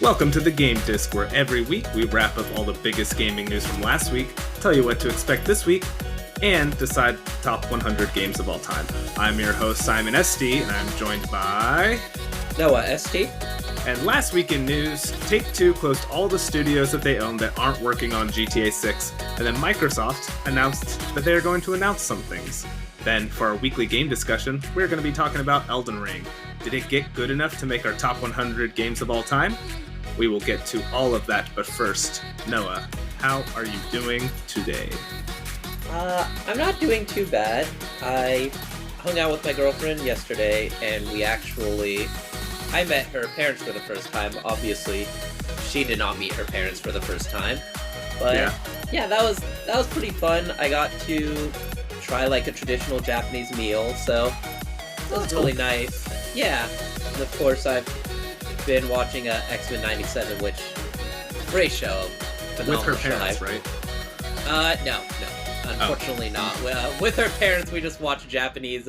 Welcome to the Game Disc, where every week we wrap up all the biggest gaming news from last week, tell you what to expect this week, and decide top 100 games of all time. I'm your host, Simon SD, and I'm joined by... Noah ST. And last week in news, Take-Two closed all the studios that they own that aren't working on GTA 6, and then Microsoft announced that they are going to announce some things. Then, for our weekly game discussion, we're going to be talking about Elden Ring. Did it get good enough to make our top 100 games of all time? We will get to all of that, but first, Noah, how are you doing today? I'm not doing too bad. I hung out with my girlfriend yesterday, and I met her parents for the first time. Obviously, she did not meet her parents for the first time. But yeah, that was pretty fun. I got to try like a traditional Japanese meal, so that was really nice. Yeah, and of course I've been watching X-Men 97, which great show. With her parents, right? No, unfortunately not. With her parents, we just watch Japanese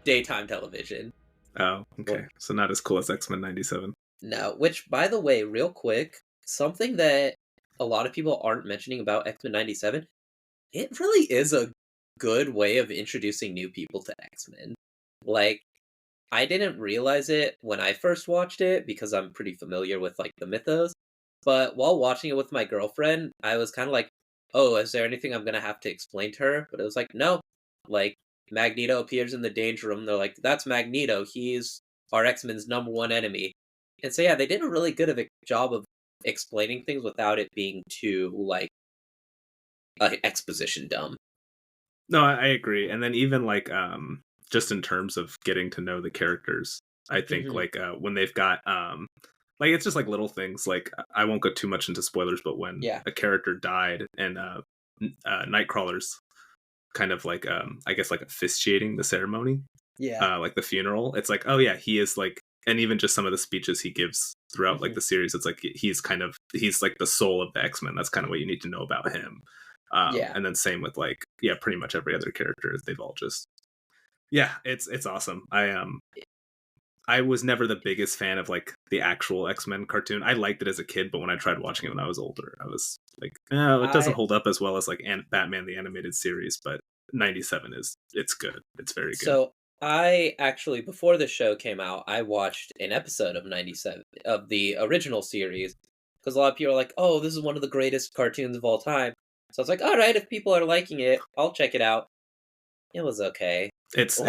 daytime television. Oh, okay. So not as cool as X-Men 97. No, which, by the way, real quick, something that a lot of people aren't mentioning about X-Men 97, it really is a good way of introducing new people to X-Men. Like, I didn't realize it when I first watched it because I'm pretty familiar with like the mythos, but while watching it with my girlfriend, I was kind of like, oh, is there anything I'm going to have to explain to her? But it was like, no, like Magneto appears in the Danger Room. They're like, that's Magneto. He's our X-Men's number one enemy. And so, yeah, they did a really good of a job of explaining things without it being too like exposition dumb. No, I agree. And then even like, just in terms of getting to know the characters, I think like when they've got like it's just like little things. Like I won't go too much into spoilers, but when a character died and Nightcrawler's kind of like I guess like officiating the ceremony, like the funeral, it's like, oh yeah, he is like, and even just some of the speeches he gives throughout like the series, it's like he's like the soul of the X-Men. That's kind of what you need to know about him. And then same with like pretty much every other character. They've all just it's awesome. I was never the biggest fan of like the actual X-Men cartoon. I liked it as a kid, but when I tried watching it when I was older, I was like, oh, it doesn't hold up as well as like Batman the Animated Series, but 97 it's good. It's very good. So I actually, before the show came out, I watched an episode of 97 of the original series because a lot of people are like, oh, this is one of the greatest cartoons of all time. So I was like, all right, if people are liking it, I'll check it out. It was okay. It's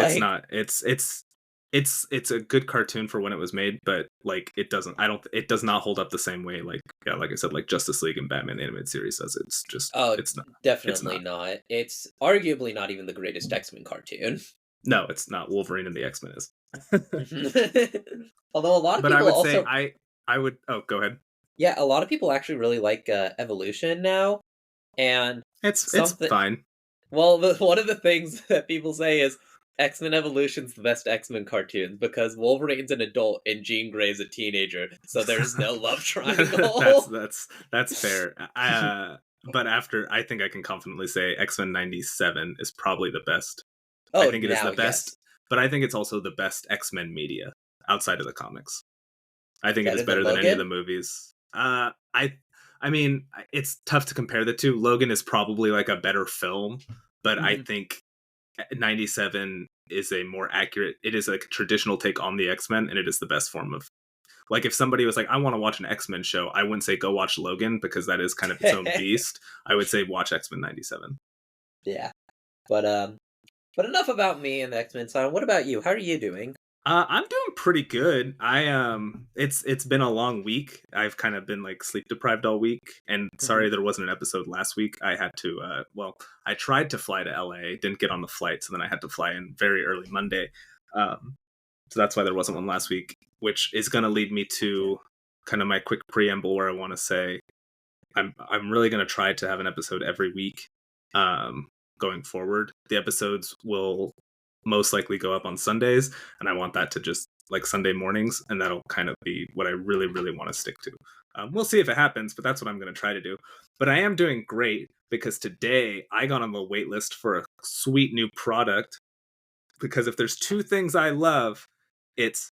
a good cartoon for when it was made, but like it does not hold up the same way like I said, like Justice League and Batman the Animated Series does. It's just it's not. Definitely not. It's arguably not even the greatest X-Men cartoon. No, it's not. Wolverine and the X-Men is. Although a lot of people I would also... say I would go ahead. Yeah, a lot of people actually really like Evolution now, and it's fine. Well, one of the things that people say is X-Men Evolution's the best X-Men cartoon because Wolverine's an adult and Jean Grey's a teenager, so there's no love triangle. that's fair. But I think I can confidently say X-Men 97 is probably the best. Oh, I think it is the best, but I think it's also the best X-Men media outside of the comics. I think it is better than any of the movies. I mean, it's tough to compare the two. Logan is probably like a better film, but I think 97 is a more accurate. It is like a traditional take on the X-Men, and it is the best form of. Like if somebody was like, I want to watch an X-Men show, I wouldn't say go watch Logan because that is kind of its own beast. I would say watch X-Men 97. Yeah, but enough about me and the X-Men side. What about you? How are you doing? I'm doing pretty good. It's been a long week. I've kind of been like sleep deprived all week, and sorry there wasn't an episode last week. I had to I tried to fly to LA, didn't get on the flight, so then I had to fly in very early Monday. So that's why there wasn't one last week, which is going to lead me to kind of my quick preamble where I want to say I'm really going to try to have an episode every week going forward. The episodes will most likely go up on Sundays, and I want that to just like Sunday mornings, and that'll kind of be what I really, really want to stick to. We'll see if it happens, but that's what I'm going to try to do. But I am doing great because today I got on the wait list for a sweet new product, because if there's two things I love, it's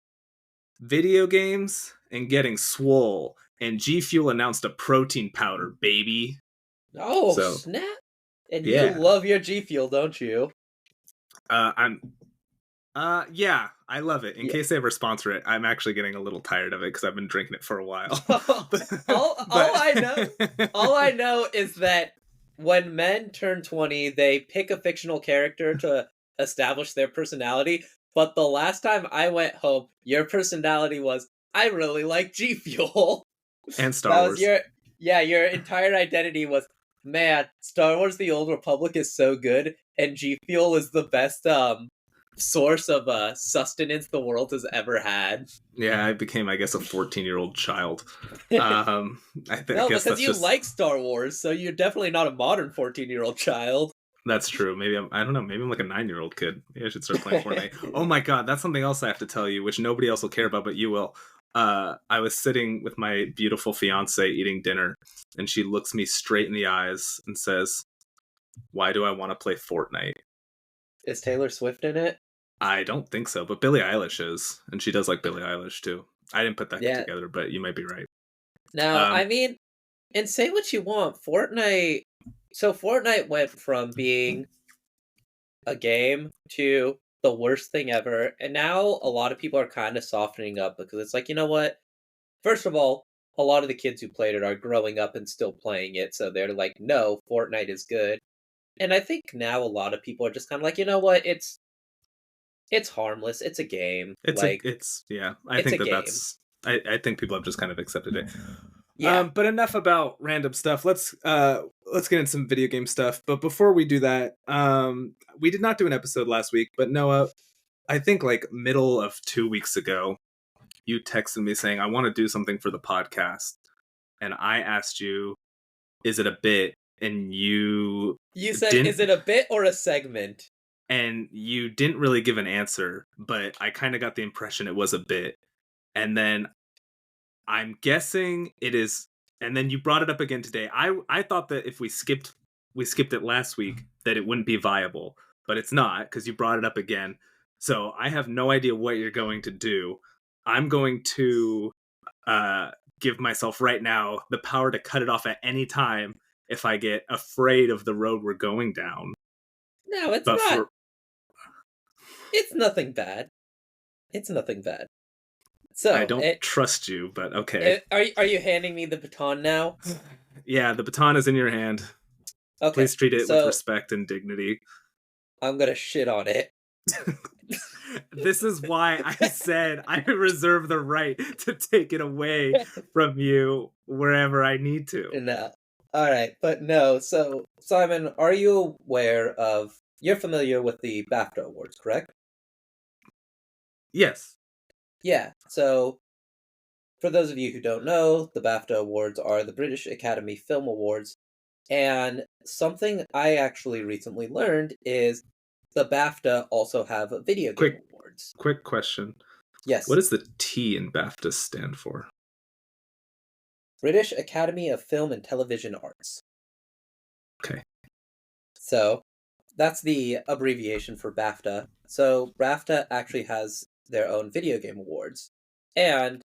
video games and getting swole. and G Fuel announced a protein powder, baby. Oh, So snap! And you yeah, love your G Fuel, don't you? I'm yeah, I love it. In Yeah. case they ever sponsor it, I'm actually getting a little tired of it because I've been drinking it for a while. but, all but I know, all I know is that when men turn 20, they pick a fictional character to establish their personality. But the last time I went home, your personality was, I really like G Fuel. and Star That was Wars. your entire identity was, man, Star Wars The Old Republic is so good, and G Fuel is the best source of sustenance the world has ever had. Yeah, I became, I guess, a 14-year-old child. I No, guess because that's you just like Star Wars, so you're definitely not a modern 14-year-old child. that's true. Maybe I don't know. Maybe I'm like a 9-year-old kid. Maybe I should start playing Fortnite. Oh my god, that's something else I have to tell you, which nobody else will care about, but you will. I was sitting with my beautiful fiance eating dinner, and she looks me straight in the eyes and says, "Why do I want to play Fortnite?" Is Taylor Swift in it? I don't think so, but Billie Eilish is, and she does like Billie Eilish too. I didn't put that Yeah. together, but you might be right. Now, I Um, mean, and say what you want, Fortnite. So Fortnite went from being a game to the worst thing ever, and now a lot of people are kind of softening up because it's like, you know what? First of all, a lot of the kids who played it are growing up and still playing it, so they're like, no, Fortnite is good. And I think now a lot of people are just kind of like, you know what? It's harmless. It's a game. Like, it's yeah. I it's a think game. that's I think people have just kind of accepted it. Yeah. But enough about random stuff. Let's get into some video game stuff. But before we do that, we did not do an episode last week. But Noah, I think like middle of 2 weeks ago, you texted me saying I want to do something for the podcast, and I asked you, "Is it a bit?" And You said, is didn't, it a bit or a segment? and you didn't really give an answer. But I kind of got the impression it was a bit. And then I'm guessing it is, and then you brought it up again today. I thought that if we skipped it last week that it wouldn't be viable, but it's not because you brought it up again. So I have no idea what you're going to do. I'm going to uh, give myself right now the power to cut it off at any time if I get afraid of the road we're going down. No, it's But not. for It's nothing bad. It's nothing bad. I So, don't trust you, but okay. are you handing me the baton now? Yeah, the baton is in your hand. Okay, Please treat it with so respect and dignity. I'm gonna shit on it. This is why I said I reserve the right to take it away from you wherever I need to. No. All right, but no. So, Simon, are you aware of? You're familiar with the BAFTA awards, correct? Yes. Yeah. So, for those of you who don't know, the BAFTA awards are the British Academy Film Awards, and something I actually recently learned is the BAFTA also have a video game Quick awards. quick question. What Yes, does the T in BAFTA stand for? British Academy of Film and Television Arts. Okay. So, that's the abbreviation for BAFTA. So, BAFTA actually has their own video game awards. And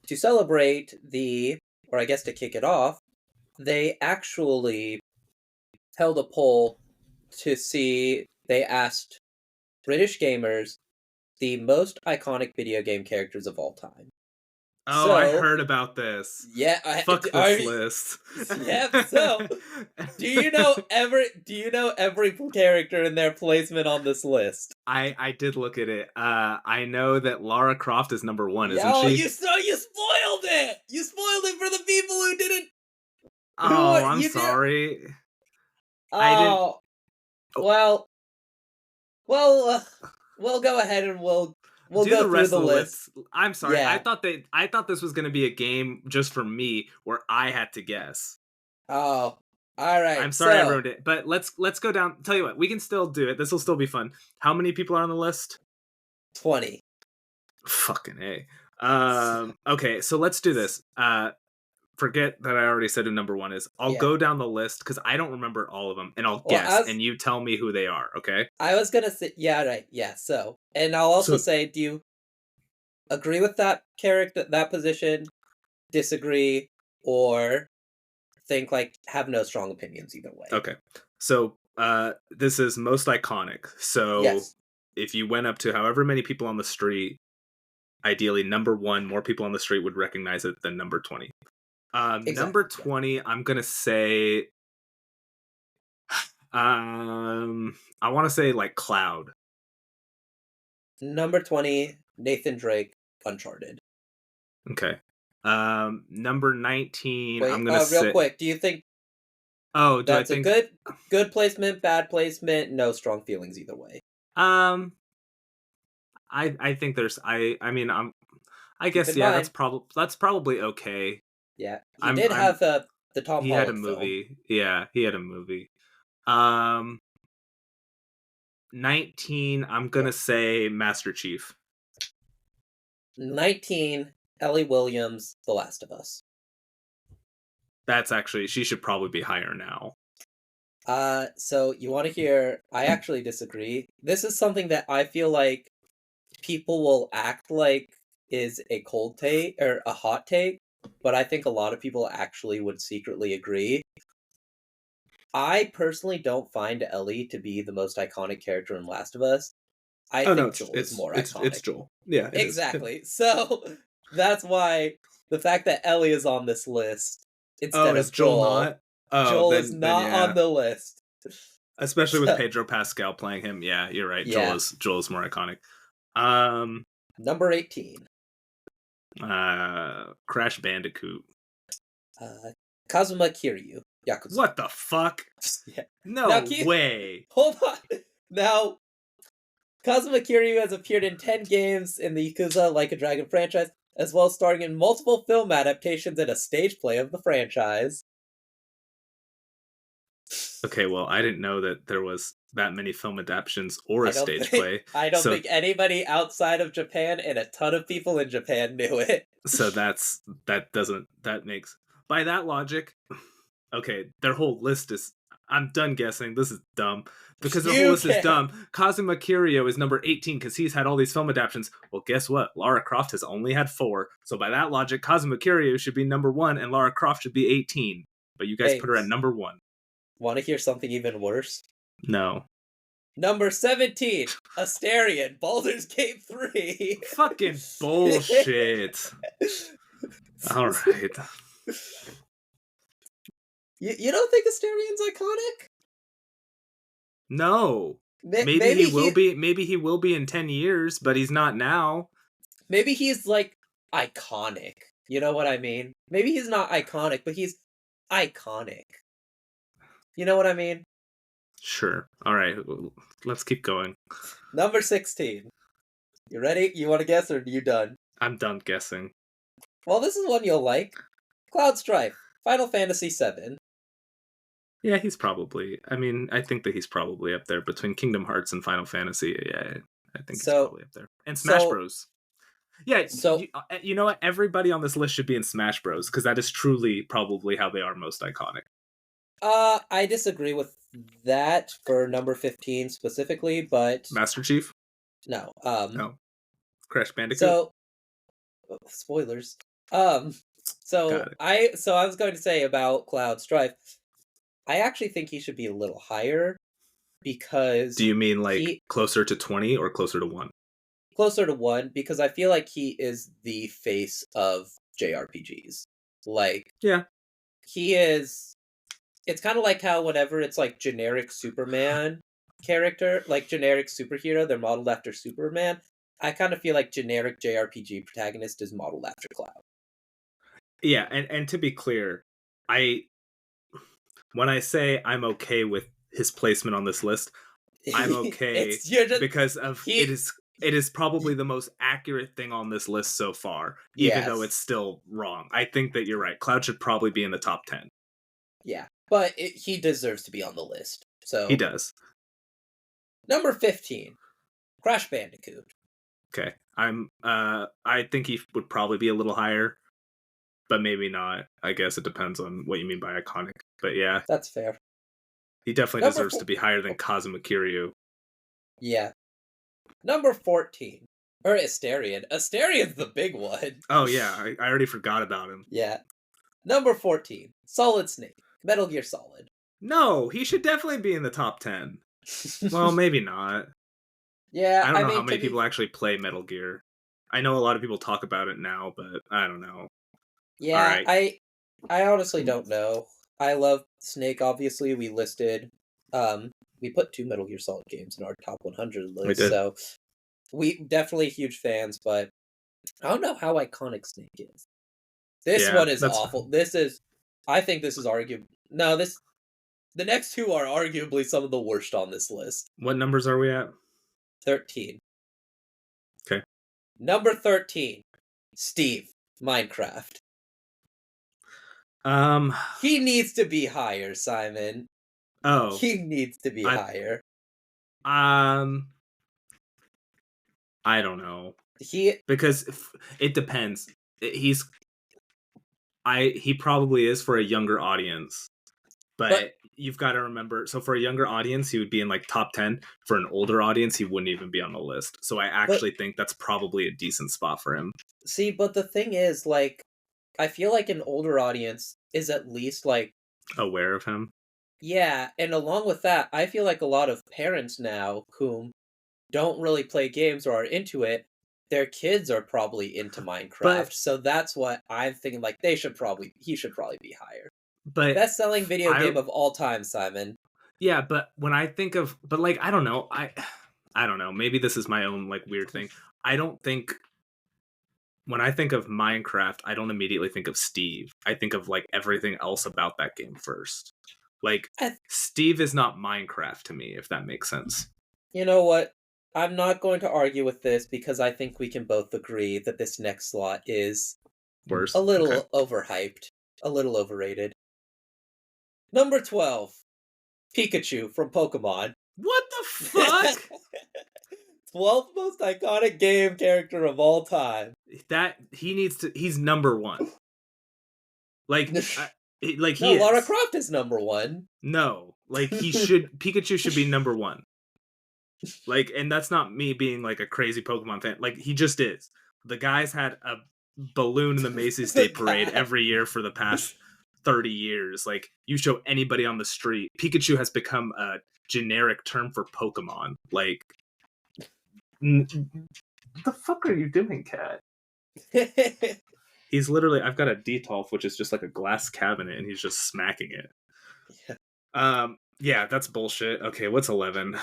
to celebrate or I guess to kick it off, they actually held a poll to see, they asked British gamers the most iconic video game characters of all time. Oh, I So, heard about this. yeah, Fuck this list. yep, so do you know every character and their placement on this list? I did look at it. I know that Lara Croft is number 1, isn't Yo, she? you spoiled it. You spoiled it for the people who didn't Oh, I'm you did. sorry. I didn't. Oh, Oh, well, well, we'll go ahead and we'll do the go through rest the of the list. lists. I'm sorry. Yeah. I thought this was going to be a game just for me where I had to guess. Oh, all right. I'm sorry I So ruined it, but let's go down. Tell you what, we can still do it. This will still be fun. How many people are on the list? 20. Fucking A. Okay, so let's do this. Forget that I already said who number 1 is. I'll Yeah. go down the list because I don't remember all of them, and I'll Well, guess, and you tell me who they are. Okay. I was gonna say, yeah, right, yeah. So, and I'll also So say, do you agree with that character, that position? disagree, or think like have no strong opinions either way. Okay. So this is most iconic. So Yes, if you went up to however many people on the street, ideally number one, more people on the street would recognize it than number 20. Number exactly. Yeah. 20, I'm gonna say I wanna say like Cloud. Number 20, Nathan Drake, Uncharted. Okay. Number 19, I'm Wait, gonna real say quick, do you think oh, do I that's a think good placement, bad placement, no strong feelings either way? um I think there's I mean I Keep guess in yeah, mind, that's probably okay. yeah, he I'm did I'm have the Tom he had a Holland film. movie. Yeah, he had a movie. Um 19, I'm Yeah. gonna say Master Chief. 19, Ellie Williams, The Last of Us. That's actually she should probably be higher now. So you want to hear? I actually disagree. This is something that I feel like people will act like is a cold take or a hot take, but I think a lot of people actually would secretly agree. I personally don't find Ellie to be the most iconic character in Last of Us. I Oh no, think Joel is more it's iconic. Joel. Yeah, it is. Exactly. So that's why the fact that Ellie is on this list Oh, instead is of Joel Joel, not? Oh, Joel is then not on yeah. the list. Especially with So, Pedro Pascal playing him. Yeah, you're right. yeah. Joel is more iconic. Um Number 18, Crash Bandicoot. uh, Kazuma Kiryu, Yakuza. What the fuck? Yeah. Now, No way. hold on. Now, Kazuma Kiryu has appeared in 10 games in the Yakuza Like a Dragon franchise, as well as starring in multiple film adaptations and a stage play of the franchise. Okay, well, I didn't know that there was that many film adaptations or a I don't stage think play. I don't So think anybody outside of Japan and a ton of people in Japan knew it. so that doesn't that makes by that logic, okay, their whole list is I'm done guessing. This is dumb. Because their whole You list is can. dumb. Kazuma Kiryu is number 18 because he's had all these film adaptations. Well, guess what? Lara Croft has only had 4. So by that logic, Kazuma Kiryu should be number 1 and Lara Croft should be 18. But you guys Hey, put her at number 1. want to hear something even worse? No. Number 17, Asterion, Baldur's Gate 3. Fucking bullshit. All right. You don't think Asterion's iconic? No. Maybe he Maybe will be. Maybe he will be in 10 years, but he's not now. maybe he's like iconic. You know what I mean? Maybe he's not iconic, but he's iconic. You know what I mean? Sure. All right. Let's keep going. Number 16. You ready? You want to guess or are you done? I'm done guessing. Well, this is one you'll like. Cloud Strife, Final Fantasy VII. Yeah, he's probably. I mean, I think that he's probably up there between Kingdom Hearts and Final Fantasy. Yeah, I think he's So, probably up there. And Smash so, Bros. Yeah, so, you know what? Everybody on this list should be in Smash Bros. Because that is truly probably how they are most iconic. I disagree with that for number 15 specifically, but Master Chief? no. No. Crash Bandicoot? So, spoilers. Um, Got it. I was going to say about Cloud Strife. I actually think he should be a little higher because Do you mean like he closer to 20 or closer to 1? closer to 1 because I feel like he is the face of JRPGs. Like Yeah. he is it's kind of like how whenever it's like generic Superman character, like generic superhero, they're modeled after Superman. I kind of feel like generic JRPG protagonist is modeled after Cloud. Yeah, and to be clear, I when I say I'm okay with his placement on this list, I'm okay You're just because of he it is probably the most accurate thing on this list so far, even though yes. it's still wrong. I think that you're right. Cloud should probably be in the top 10. Yeah, but he deserves to be on the list. He So, does. number 15, Crash Bandicoot. Okay. I think he would probably be a little higher, but maybe not. I guess it depends on what you mean by iconic. But yeah, That's fair. he definitely Number deserves four, to be higher than Kazuma Kiryu. yeah. Number 14, Or Asterion. Astarion's the big one. Oh yeah, I already forgot about him. Yeah. Number 14. Solid Snake. Metal Gear Solid. No, he should definitely be in the top 10. Well, maybe not. Yeah, I don't I know how mean, to many be... people actually play Metal Gear. I know a lot of people talk about it now, but I don't know. All Yeah, right. I honestly don't know. I love Snake, obviously. Um, we put 2 Metal Gear Solid games in our top 100 We list, did. so we definitely huge fans, but I don't know how iconic Snake is. This Yeah, one is that's awful. This is I think this is arguably no, this the next two are arguably some of the worst on this list. what numbers are we at? 13. Okay. Number 13. Steve, Minecraft. Um He needs to be higher, Simon. oh, He needs to be I higher. um I don't know He because it depends. He's he probably is for a younger audience. but But you've got to remember, so for a younger audience, he would be in like top 10. For an older audience, he wouldn't even be on the list. So I but actually think that's probably a decent spot for him. see, but the thing is, like, I feel like an older audience is at least like, Aware of him. yeah, and along with that, I feel like a lot of parents now whom don't really play games or are into it, their kids are probably into But Minecraft. So that's what I'm thinking, like he should probably be higher. but Best selling video I game of all time, Simon. yeah, but when I think of but like I don't know, I don't know. Maybe this is my own like weird thing. I don't think when I think of Minecraft, I don't immediately think of Steve. I think of like everything else about that game first. Like I, Steve is not Minecraft to me, if that makes sense. you know what? I'm not going to argue with this because I think we can both agree that this next slot is a Worse. Okay. little overhyped, a little overrated. Number 12, Pikachu from Pokemon. What the fuck? 12th most iconic game character of all time. That he needs to. He's number one. Like, like No, he Lara is. Croft is number one. No, like he should. Pikachu should be number one. Like, and that's not me being like a crazy Pokemon fan. Like, he just is. The guy's had a balloon in the Macy's Day The Parade guy. every year for the past 30 years. Like, you show anybody on the street, Pikachu has become a generic term for Pokemon. Like, what the fuck are you doing, cat? He's literally, I've got a Detolf, which is just like a glass cabinet, and he's just smacking it. Yeah. Yeah, that's bullshit. Okay, what's 11?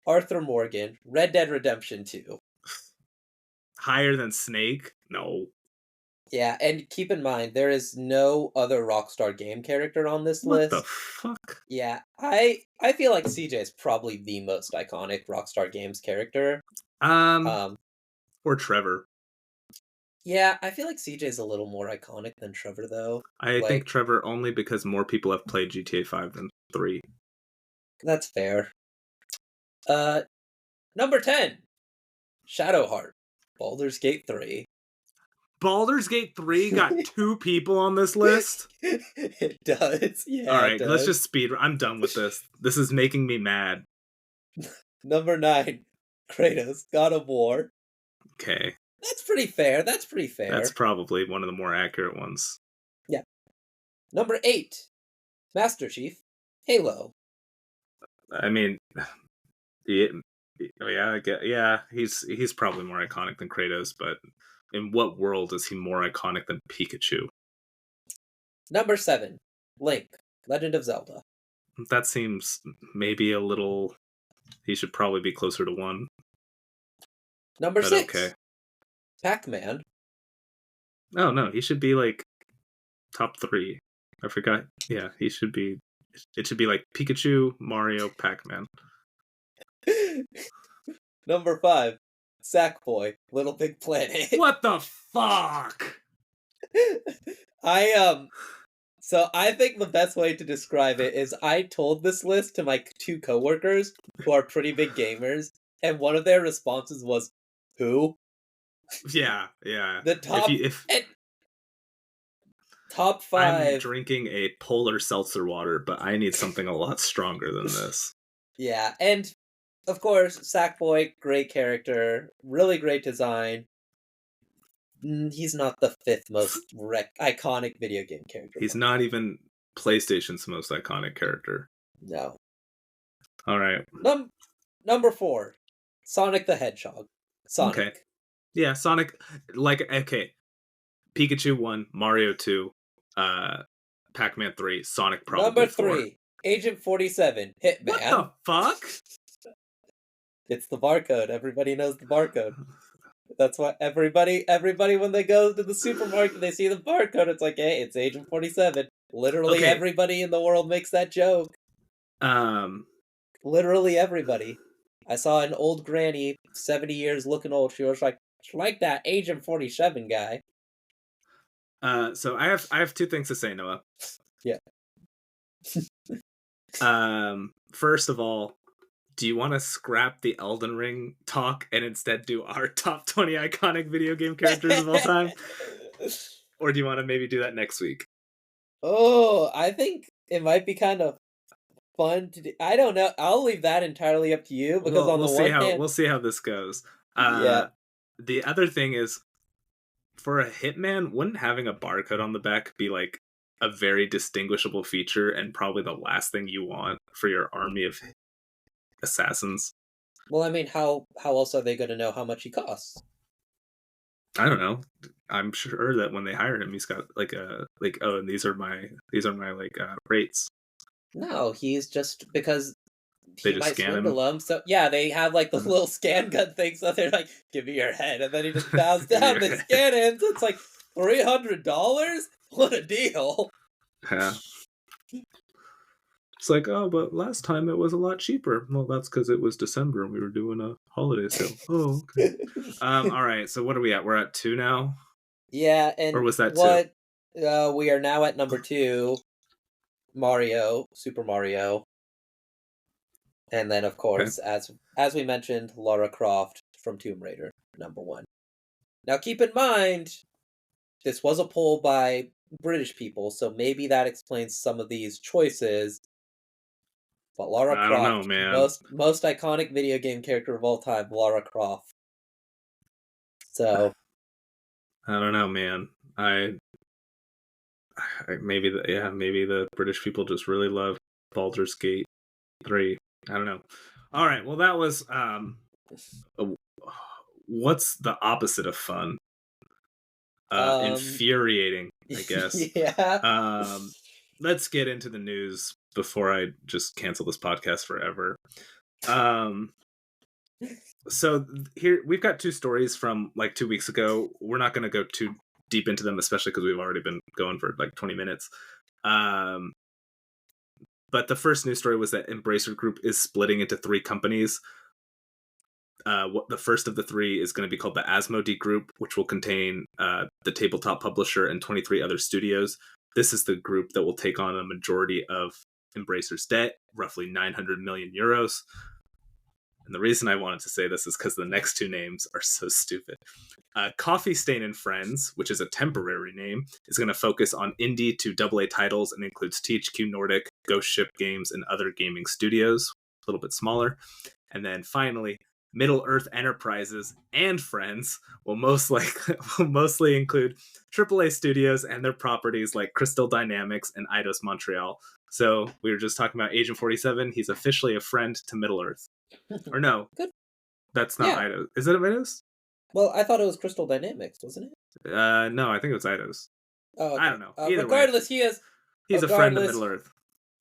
Arthur Morgan, Red Dead Redemption 2. Higher than Snake? No. Yeah, and keep in mind, there is no other Rockstar game character on this What the list. fuck? Yeah, I feel like CJ is probably the most iconic Rockstar Games character. Um, Um, or Trevor. yeah, I feel like CJ is a little more iconic than Trevor, though. I think Like, Trevor only because more people have played GTA 5 than 3. that's fair. Uh, Number 10, Shadowheart, Baldur's Gate 3. Baldur's Gate 3 got 2 people on this list? It does. All Yeah, it right, let's does. just speed. I'm done with this. This is making me mad. Number 9, Kratos, God of War. Okay. That's pretty fair. That's pretty That's fair. probably one of the more accurate ones. Yeah. Number 8, Master Chief, Halo. I mean, yeah, yeah, yeah, he's probably more iconic than Kratos, but in what world is he more iconic than Pikachu? Number 7, Link, Legend of Zelda. That seems maybe a little. He should probably be closer to 1, Number but okay. 6, Pac-Man. Oh no, he should be like top 3. I forgot. Yeah, he should be. It should be like Pikachu, Mario, Pac-Man. Number 5, Sackboy, Little Big Planet. What the fuck? I So I think the best way to describe it is I told this list to my 2 coworkers who are pretty big gamers, and one of their responses was, "Who?" Yeah, yeah. The If and top I'm 5. drinking a polar seltzer water, but I need something a lot stronger than this. Yeah, and of course, Sackboy, great character, really great design. He's not the fifth most iconic video game character of He's all not time. even PlayStation's most iconic character. No. All right. Number 4, Sonic the Hedgehog. Okay. Sonic. Yeah, Sonic. Like, okay, Pikachu 1, Mario 2, Pac-Man 3, Sonic Number probably 4. 3, Agent 47, What Hitman. the fuck? It's the barcode. Everybody knows the barcode. That's why everybody when they go to the supermarket, they see the barcode. It's like, hey, it's Agent 47. Literally Okay. everybody in the world makes that joke. Um. Literally everybody. I saw an old granny, 70 years looking old. She was like that Agent 47 guy. So I have two things to say, Noah. Yeah. First of all, do you want to scrap the Elden Ring talk and instead do our top 20 iconic video game characters of all time? Or do you want to maybe do that next week? Oh, I think it might be kind of fun to do. I don't know. I'll leave that entirely up to you because Well, on we'll the see one how hand, we'll see how this goes. yeah. The other thing is, for a hitman, wouldn't having a barcode on the back be like a very distinguishable feature and probably the last thing you want for your army of assassins? Well, I mean, how else are they going to know how much he costs? I don't know. I'm sure that when they hire him, he's got like oh, and these are my like rates. No, he's just because They he just might scan him. swindle them. So yeah, they have like the little scan gun thing. So they're like, "Give me your head," and then he just bows Give me down. your They head. scan it. So it's like $300. What a deal! Yeah. It's like, oh, but last time it was a lot cheaper. Well, that's because it was December and we were doing a holiday sale. Oh, okay. All right. So what are we at? We're at 2 now, Yeah, or and was that 2? what we are now at number 2, Mario, Super Mario, and then of Okay. course, as we mentioned, Lara Croft from Tomb Raider, number 1. Now keep in mind, this was a poll by British people, so maybe that explains some of these choices. But Lara I don't know, Croft, man. most iconic video game character of all time, Lara Croft. So I don't know, man. Maybe maybe the British people just really love Baldur's Gate 3. I don't know. All right. Well, that was uh, what's the opposite of fun? um Infuriating, I guess. yeah. Um, let's get into the news before I just cancel this podcast forever. Um, so here we've got two stories from like 2 weeks ago. We're not going to go too deep into them, especially because we've already been going for like 20 minutes. Um, but the first news story was that Embracer Group is splitting into 3 companies. What the first of the 3 is going to be called the Asmodee Group, which will contain the tabletop publisher and 23 other studios. This is the group that will take on a majority of Embracer's debt, roughly 900 million euros. And the reason I wanted to say this is because the next 2 names are so stupid. Coffee Stain and Friends, which is a temporary name, is going to focus on indie to AA titles and includes THQ Nordic, Ghost Ship Games, and other gaming studios, a little bit smaller. And then finally, Middle Earth Enterprises and Friends will mostly include AAA studios and their properties like Crystal Dynamics and Eidos Montreal. So we were just talking about Agent 47. He's officially a friend to Middle Earth. Or no, Good. that's not Yeah. Eidos. Is it Eidos? Well, I thought it was Crystal Dynamics, wasn't it? No, I think it was Eidos. Oh, I okay. don't know. Either way, Regardless, he is. he's a friend of Regardless, Middle Earth.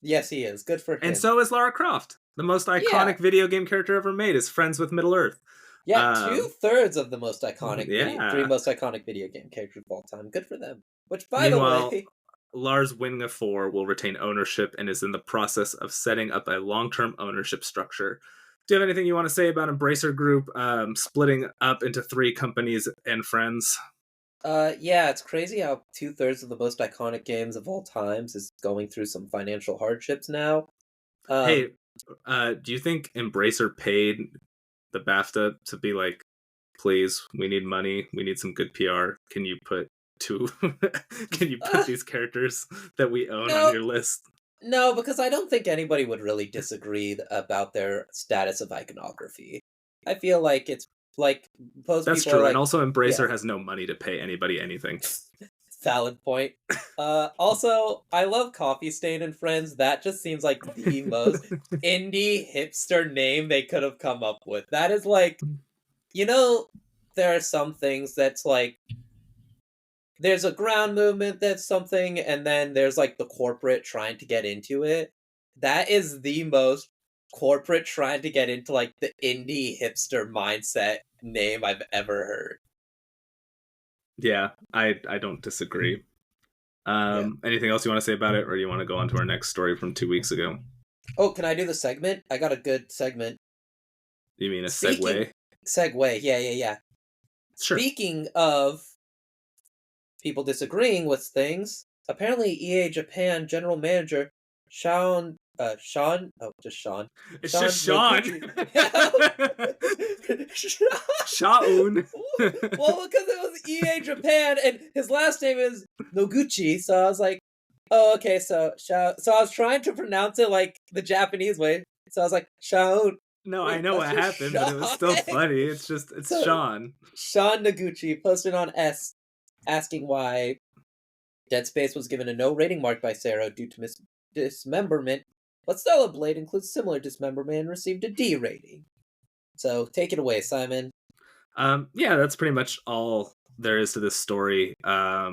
yes, he is. Good for And him. so is Lara Croft. The most Yeah. iconic video game character ever made is friends with Middle Earth. Yeah, 2/3 of the most iconic video, 3 Yeah. most iconic video game characters of all time. Good for them. Which, by the Meanwhile, way, Lars Winge 4 will retain ownership and is in the process of setting up a long-term ownership structure. Do you have anything you want to say about Embracer Group splitting up into 3 companies and friends? yeah, it's crazy how 2/3 of the most iconic games of all times is going through some financial hardships now. Hey, Um, do you think Embracer paid the BAFTA to be like, please, we need money, we need some good PR. Can you put 2 can you put these characters that we own on no, your list? No, because I don't think anybody would really disagree about their status of iconography. I feel like it's like most That's people are true, and like, also yeah, Embracer has no money to pay anybody anything. valid point. Also, I love Coffee Stain and Friends. That just seems like the most indie hipster name they could have come up with. That is like, you know, there are some things that's like there's a ground movement that's something, and then there's like the corporate trying to get into it. That is the most corporate trying to get into like the indie hipster mindset name I've ever heard. Yeah, I don't disagree. Yeah. Anything else you want to say about it, or you want to go on to our next story from 2 weeks ago? Oh, can I do the segment? I got a good segment. You mean a Speaking segue? segue, yeah, yeah, yeah. Sure. Speaking of people disagreeing with things, apparently EA Japan general manager Sean, oh, just Sean, It's just Sean Sean. Noguchi. Shaun. Well, because it was EA Japan and his last name is Noguchi, so I was like, oh, okay, so I was trying to pronounce it like the Japanese way, so I was like, Shaun. No, I Wait, know that's what just happened, but it was Sean. still funny. It's So Sean. Sean Noguchi posted on S asking why Dead Space was given a no rating mark by Cero due to dismemberment, but Stellar Blade includes similar dismemberment and received a D rating. So take it away, Simon. Yeah, that's pretty much all there is to this story. A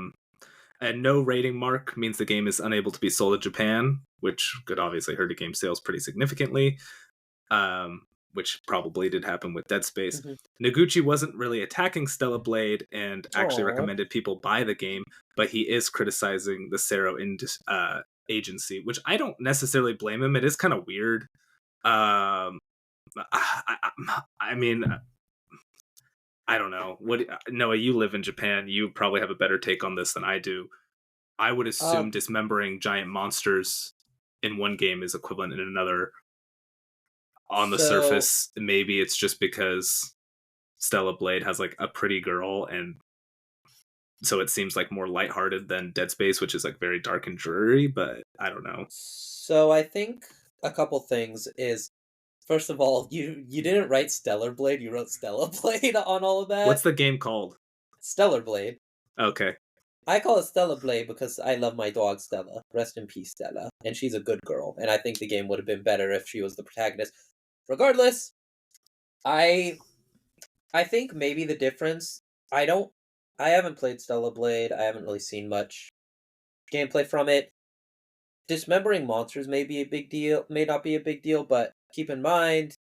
no rating mark means the game is unable to be sold in Japan, which could obviously hurt a game's sales pretty significantly. Um, which probably did happen with Dead Space. Mhm. Noguchi wasn't really attacking Stella Blade and actually Aw. recommended people buy the game, but he is criticizing the Cero agency, which I don't necessarily blame him. It is kind of weird. I mean, I don't know. What Noah? You live in Japan. You probably have a better take on this than I do. I would Uh, assume dismembering giant monsters in one game is equivalent in another. On the so, surface, maybe it's just because Stella Blade has like a pretty girl, and so it seems like more lighthearted than Dead Space, which is like very dark and dreary. But I don't know. so I think a couple things is first of all, you didn't write Stellar Blade, you wrote Stella Blade on all of What's that. the game called? Stellar Blade. Okay, I call it Stella Blade because I love my dog Stella. Rest in peace, Stella. And she's a good girl, and I think the game would have been better if she was the protagonist. Regardless, I I think maybe the difference I don't I haven't played Stellar Blade. I haven't really seen much gameplay from it. Dismembering monsters may be a big deal, may not be a big deal, but keep in mind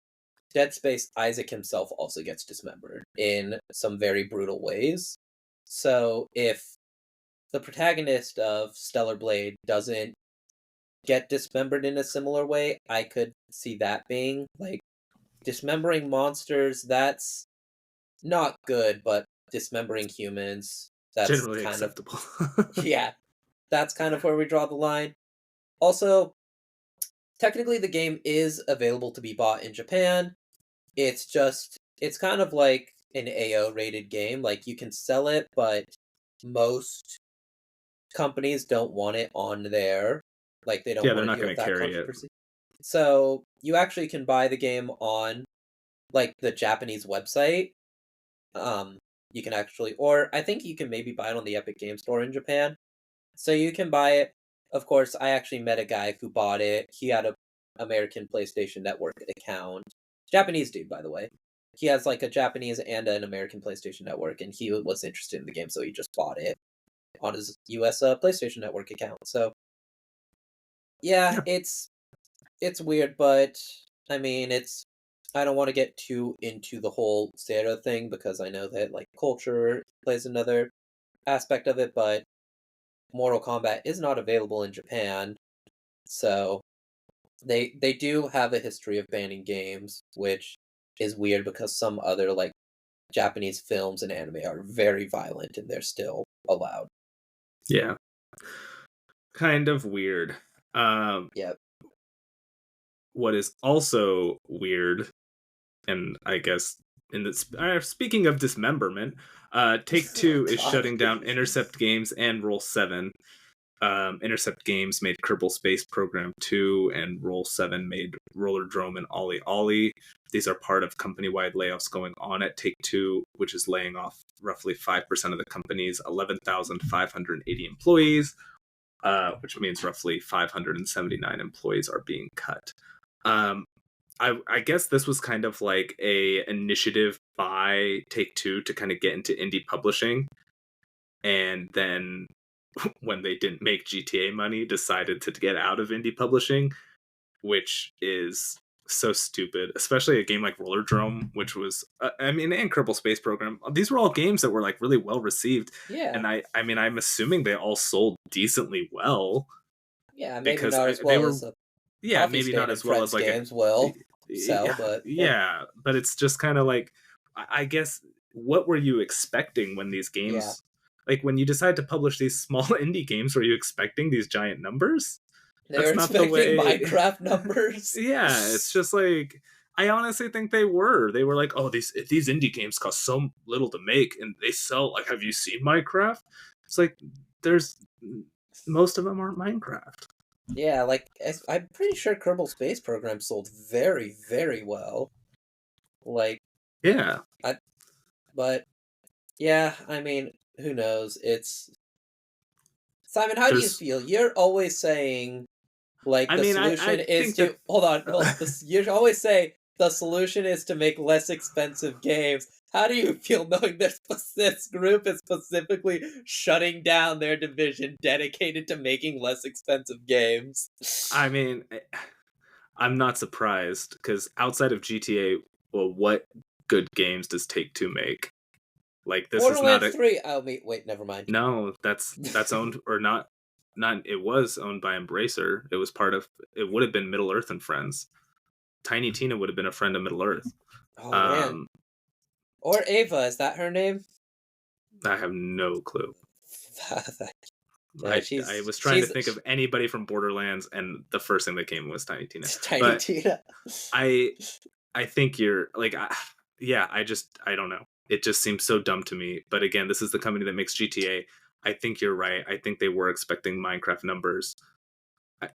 Dead Space Isaac himself also gets dismembered in some very brutal ways. So if the protagonist of Stellar Blade doesn't get dismembered in a similar way, I could see that being like dismembering monsters, that's not good, but dismembering humans, that's generally kind of acceptable. yeah, that's kind of where we draw the line. Also, technically the game is available to be bought in Japan. It's kind of like an AO rated game. Like you can sell it, but most companies don't want it on there. Like they don't Yeah, they're want to not deal going with to that carry it. controversy. So you actually can buy the game on like the Japanese website. Um, you can actually, or I think you can maybe buy it on the Epic Game Store in Japan. So you can buy it. Of course, I actually met a guy who bought it. He had a American PlayStation Network account. Japanese dude, by the way. He has like a Japanese and an American PlayStation Network, and he was interested in the game, so he just bought it on his US PlayStation Network account. So yeah, Yeah, it's weird, but I mean, it's I don't want to get too into the whole Zero thing because I know that like culture plays another aspect of it, but Mortal Kombat is not available in Japan, so they do have a history of banning games, which is weird because some other like Japanese films and anime are very violent and they're still allowed. yeah, kind of weird. Um, Yep. what is also weird, and I guess speaking of dismemberment, Take Oh Two is god. shutting down Intercept Games and Roll 7. Intercept Games made Kerbal Space Program 2, and Roll7 made Rollerdrome and Ollie Ollie. These are part of company-wide layoffs going on at Take-Two, which is laying off roughly 5% of the company's 11,580 employees, which means roughly 579 employees are being cut. I guess this was kind of like a initiative by Take-Two to kind of get into indie publishing, and then when they didn't make GTA money, decided to get out of indie publishing, which is so stupid, especially a game like Rollerdrome, which was, and Kerbal Space Program. These were all games that were like really well received, Yeah. and I'm assuming they all sold decently well Yeah, maybe because not as they well were, as a yeah, Coffee maybe Stain not and as well Friends as like a, games will sell, but yeah. yeah, but it's just kind of like, I guess, what were you expecting when these Yeah. games, like when you decide to publish these small indie games, were you expecting these giant numbers? They were That's not the expecting way. Minecraft numbers. Yeah, it's just like, I honestly think they were. They were like, oh, these indie games cost so little to make, and they sell. Like, have you seen Minecraft? It's like, there's most of them aren't Minecraft. Yeah, like I'm pretty sure Kerbal Space Program sold very, very well. Like Yeah, I, but yeah, I mean, who knows? It's Simon. How do you there's. feel? You're always saying like I the mean, solution I is think that. to hold on. Well, this you always say the solution is to make less expensive games. How do you feel knowing this group is specifically shutting down their division dedicated to making less expensive games? I mean, I'm not surprised because outside of GTA, well, what good games does Take Two make? Like, this is not Borderlands a. 3. Oh, wait, never mind. No, that's owned or not. Not, it was owned by Embracer. It was part of. It would have been Middle Earth and Friends. Tiny Tina would have been a friend of Middle Earth. Oh man. Um, Or Ava, is that her name? I have no clue. Yeah, I she's was trying to she's think of anybody from Borderlands, and the first thing that came was Tiny Tina. Tiny But Tina. I I think you're like, yeah. I don't know. It just seems so dumb to me. But again, this is the company that makes GTA. I think you're right. I think they were expecting Minecraft numbers,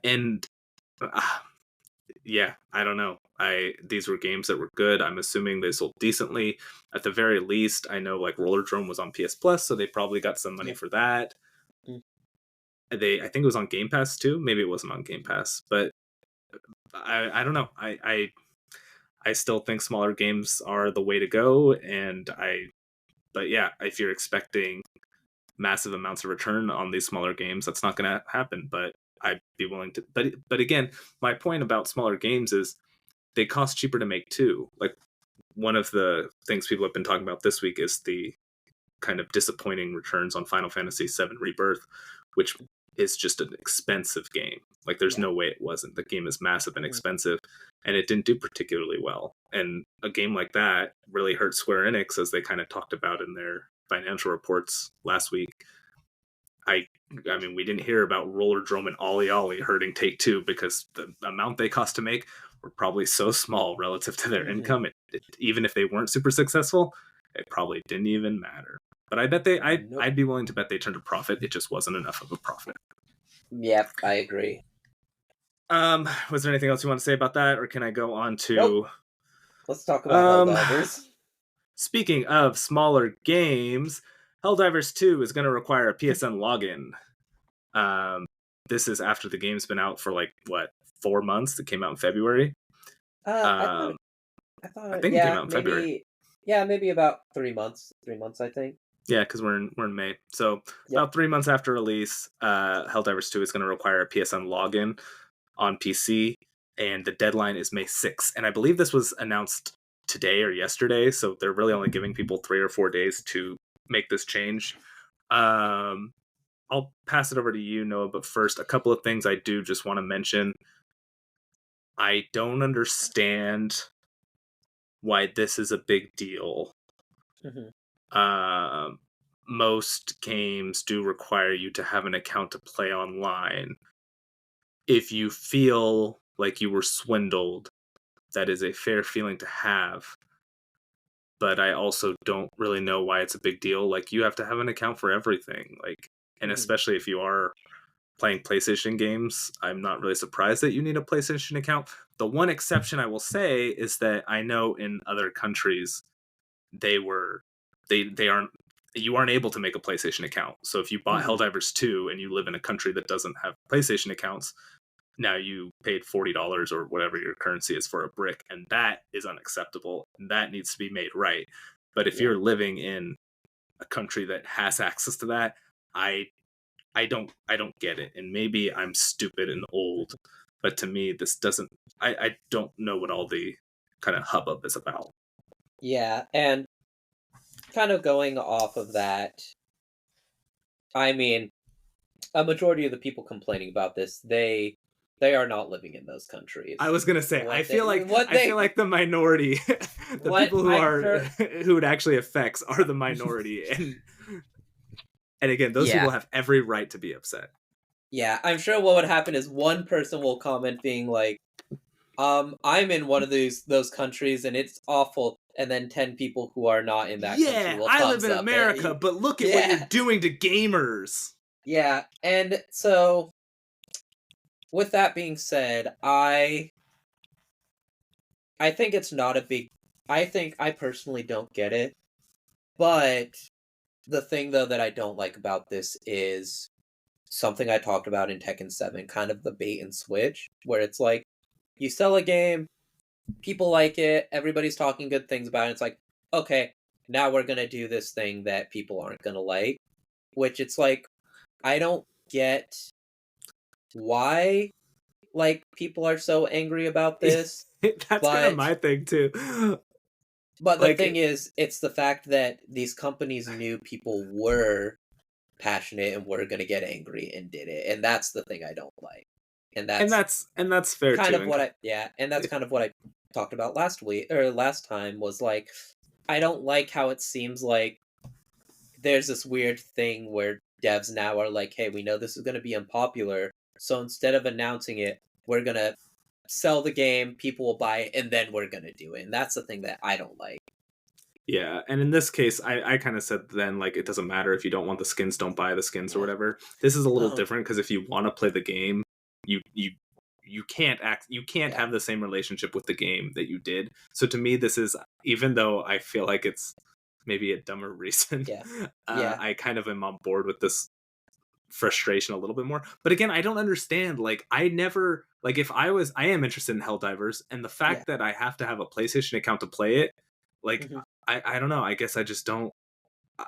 and uh, yeah, I don't know. These were games that were good. I'm assuming they sold decently. At the very least, I know like Rollerdrome was on PS Plus, so they probably got some money Yeah. for that. Mm. I think it was on Game Pass too. Maybe it wasn't on Game Pass, but I don't know. I still think smaller games are the way to go, and but yeah, if you're expecting massive amounts of return on these smaller games, that's not going to happen. But I'd be willing to. But again, my point about smaller games is they cost cheaper to make too. Like, one of the things people have been talking about this week is the kind of disappointing returns on Final Fantasy VII Rebirth, which is just an expensive game. Like, there's Yeah. no way it wasn't. The game is massive and Mhm. expensive, and it didn't do particularly well. And a game like that really hurt Square Enix, as they kind of talked about in their financial reports last week. I mean, we didn't hear about Rollerdrome and Ollie Ollie hurting Take Two because the amount they cost to make were probably so small relative to their Mhm. income. Even if they weren't super successful, it probably didn't even matter. But I bet Nope. I'd be willing to bet they turned a profit. It just wasn't enough of a profit. Yep, I agree. Was there anything else you want to say about that, or can I go on Nope. to Let's talk about um? Helldivers. Speaking of smaller games, Helldivers 2 is going to require a PSN login. Um, this is after the game's been out for like what, 4 months. It came out in February. I thought Um, I I thought think it came out in February. maybe about 3 months. 3 months, I think. Yeah, because we're in May. So Yep. about 3 months after release, Helldivers 2 is going to require a PSN login on PC, and the deadline is May 6th. And I believe this was announced today or yesterday, so they're really only giving people 3 or 4 days to make this change. I'll pass it over to you, Noah, but first, a couple of things I do just want to mention. I don't understand why this is a big deal. Mhm. Um, Most games do require you to have an account to play online. If you feel like you were swindled, that is a fair feeling to have. But I also don't really know why it's a big deal. Like, you have to have an account for everything. Like, and Mhm. especially if you are playing PlayStation games, I'm not really surprised that you need a PlayStation account. The one exception I will say is that I know in other countries they were they aren't you aren't able to make a PlayStation account. So if you bought Mhm. Helldivers 2 and you live in a country that doesn't have PlayStation accounts, now you paid $40 or whatever your currency is for a brick, and that is unacceptable. And that needs to be made right. But if Yeah. you're living in a country that has access to that, I I don't get it. And maybe I'm stupid and old, but to me this doesn't I don't know what all the kind of hubbub is about. Yeah, and kind of going off of that, I mean, a majority of the people complaining about this, they are not living in those I countries. was gonna say, What they what I feel they like the minority, the what people who I'm are sure who it actually affects are the minority, and again, those Yeah. people have every right to be upset. Yeah, I'm sure what would happen is one person will comment being like, I'm in one of those countries and it's awful, and then 10 people who are not in that country Yeah, will I live thumbs in up America, it. but look at what you're Yeah. doing to gamers. Yeah, and so with that being said, I think it's not a big I think I personally don't get it, but the thing though that I don't like about this is something I talked about in Tekken 7, kind of the bait and switch, where it's like you sell a game, people like it, everybody's talking good things about it. It's like, okay, now we're gonna do this thing that people aren't gonna like, which it's like I don't get why like people are so angry about this, That's kind of but my thing too. the Like, thing is, it's the fact that these companies knew people were passionate and were gonna get angry and did it, and that's the thing I don't like. And that's and that's fair kind too. of what I yeah, and that's kind of what I talked about last week or last time was like I don't like how it seems like there's this weird thing where devs now are like, "Hey, we know this is going to be unpopular, so instead of announcing it, we're going to sell the game, people will buy it, and then we're going to do it." And that's the thing that I don't like. Yeah, and in this case, I kind of said then like it doesn't matter if you don't want the skins, don't buy the skins or Yeah. whatever. This is a little Um. different because if you want to play the game, you you you can't Yeah. have the same relationship with the game that you did. So to me, this is even though I feel like it's maybe a dumber reason, Yeah. Yeah. I kind of am on board with this frustration a little bit more. But again, I don't understand. Like I never like if I am interested in Helldivers, and the Yeah. fact that I have to have a PlayStation account to play it, like Hmm. I don't know. I guess I just don't.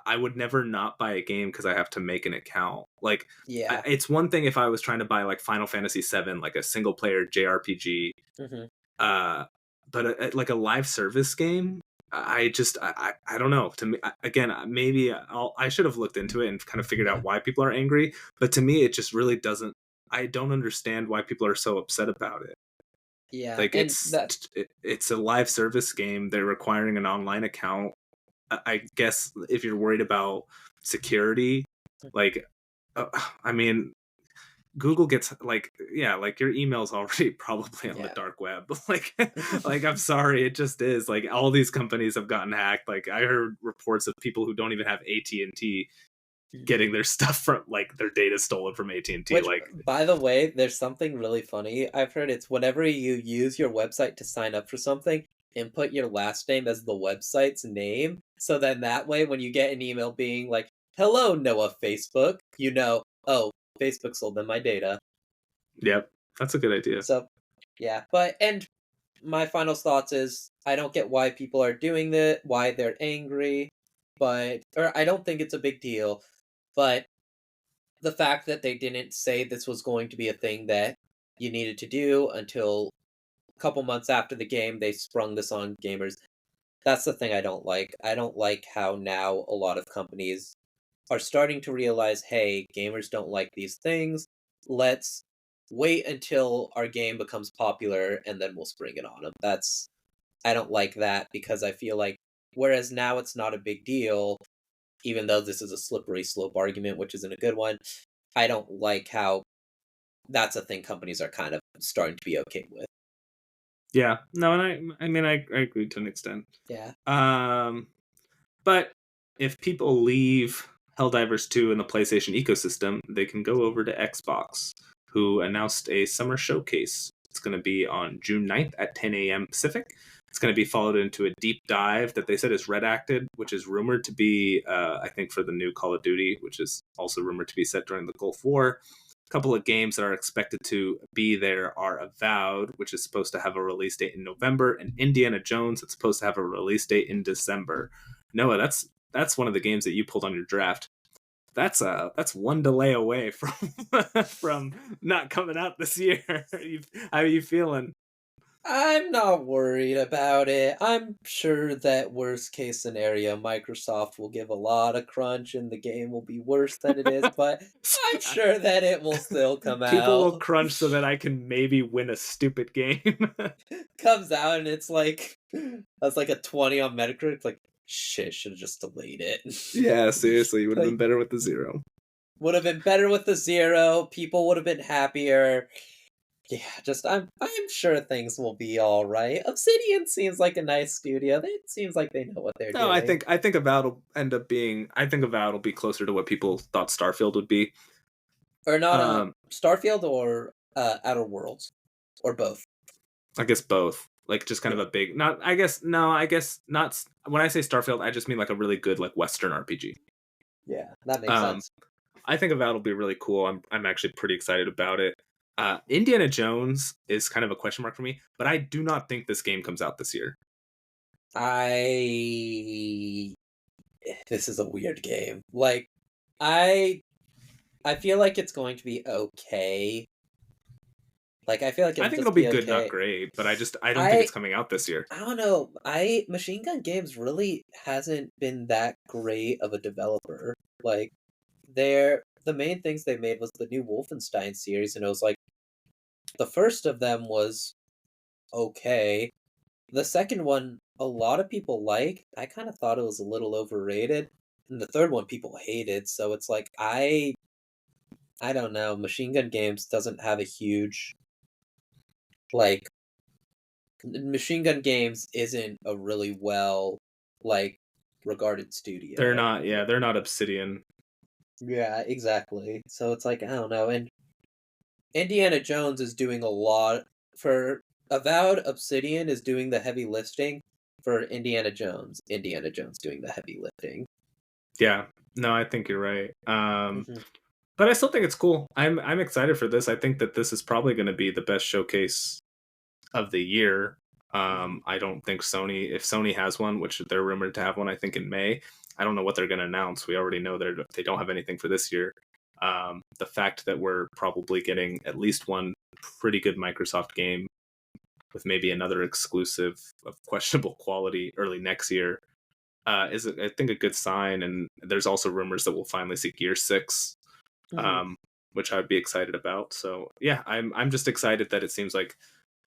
I would never not buy a game because I have to make an account. Like Yeah. it's one thing if I was trying to buy like Final Fantasy VII, like a single player JRPG, Hmm. uh, but like a live service game. I don't know. To me, again, maybe I should have looked into it and kind of figured Yeah. out why people are angry. But to me, it just really doesn't. I don't understand why people are so upset about it. Yeah. Like And that. it's a live service game. They're requiring an online account. I guess if you're worried about security, like, uh, I mean, Google gets like, yeah, like your email's already probably on the Yeah. dark web. Like I'm sorry, it just is. Like all these companies have gotten hacked. Like I heard reports of people who don't even have AT&T getting their stuff from like their data stolen from AT&T. Which, Like, by the way, there's something really funny. I've heard it's whenever you use your website to sign up for something, input your last name as the website's name. So then that way, when you get an email being like, "Hello, Noah Facebook," you know, oh, Facebook sold them my data. yep, that's a good idea. So, yeah. And my final thoughts is I don't get why people are doing that, why they're angry, or I don't think it's a big deal, but the fact that they didn't say this was going to be a thing that you needed to do until a couple months after the game, they sprung this on gamers. That's the thing I don't like. I don't like how now a lot of companies are starting to realize, hey, gamers don't like these things. Let's wait until our game becomes popular and then we'll spring it on them. I don't like that because I feel like, whereas now it's not a big deal, even though this is a slippery slope argument, which isn't a good one, I don't like how that's a thing companies are kind of starting to be okay with. Yeah, no, and I mean, I agree to an extent. Yeah. Um, but if people leave Helldivers 2 in the PlayStation ecosystem, they can go over to Xbox, who announced a summer showcase. It's going to be on June 9th at 10 a.m. Pacific. It's going to be followed into a deep dive that they said is redacted, which is rumored to be, I think, for the new Call of Duty, which is also rumored to be set during the Gulf War. A couple of games that are expected to be there are Avowed, which is supposed to have a release date in November, and Indiana Jones, that's supposed to have a release date in December. Noah, that's one of the games that you pulled on your draft. That's one delay away from from not coming out this year. How are you feeling? I'm not worried about it. I'm sure that worst case scenario, Microsoft will give a lot of crunch and the game will be worse than it is, but I'm sure that it will still come People will out. crunch so that I can maybe win a stupid game. Comes out and it's like that's like a 20 on Metacritic. It's like shit, should have just delayed it. Yeah, seriously, you would have been Like better with the 0. would have been better with the 0. People would have been happier. Yeah, just I'm sure things will be all right. Obsidian seems like a nice studio. It seems like they know what they're No, doing. I think Avowed will end up being. I think Avowed will be closer to what people thought Starfield would be. Or not Um, Starfield or Outer Worlds or both. I guess both. Like just kind of Yeah. a big. Not. I guess no. I guess not. When I say Starfield, I just mean like a really good like Western RPG. Yeah, that makes Um, sense. I think Avowed will be really cool. I'm actually pretty excited about it. Indiana Jones is kind of a question mark for me, but I do not think this game comes out this year. I this is a weird game. Like I I feel like it's going to be okay. Like I feel like I it'll think it'll just be be good, not okay. great, but I don't think I it's coming out this year. I don't know. I Machine Gun Games really hasn't been that great of a developer. Like the main things they made was the new Wolfenstein series, and it was like the first of them was okay. The second one, a lot of people like. I kind of thought it was a little overrated, and the third one people hated. So it's like I don't know. Machine Gun Games doesn't have a huge like Machine Gun Games isn't a really well like regarded They're studio. not. Yeah, they're not Obsidian. Yeah, exactly. So it's like I don't know. And Indiana Jones is doing a lot for Avowed. Obsidian is doing the heavy lifting for Indiana Jones. Indiana Jones doing the heavy lifting. Yeah. No, I think you're right. Hmm. But I still think it's cool. I'm excited for this. I think that this is probably going to be the best showcase of the year. I don't think Sony, if Sony has one, which they're rumored to have one, I think in May. I don't know what they're going to announce. We already know they don't have anything for this year. The fact that we're probably getting at least one pretty good Microsoft game with maybe another exclusive of questionable quality early next year is, I think, a good sign. And there's also rumors that we'll finally see Gear 6, Hmm. um, which I'd be excited about. So yeah, I'm just excited that it seems like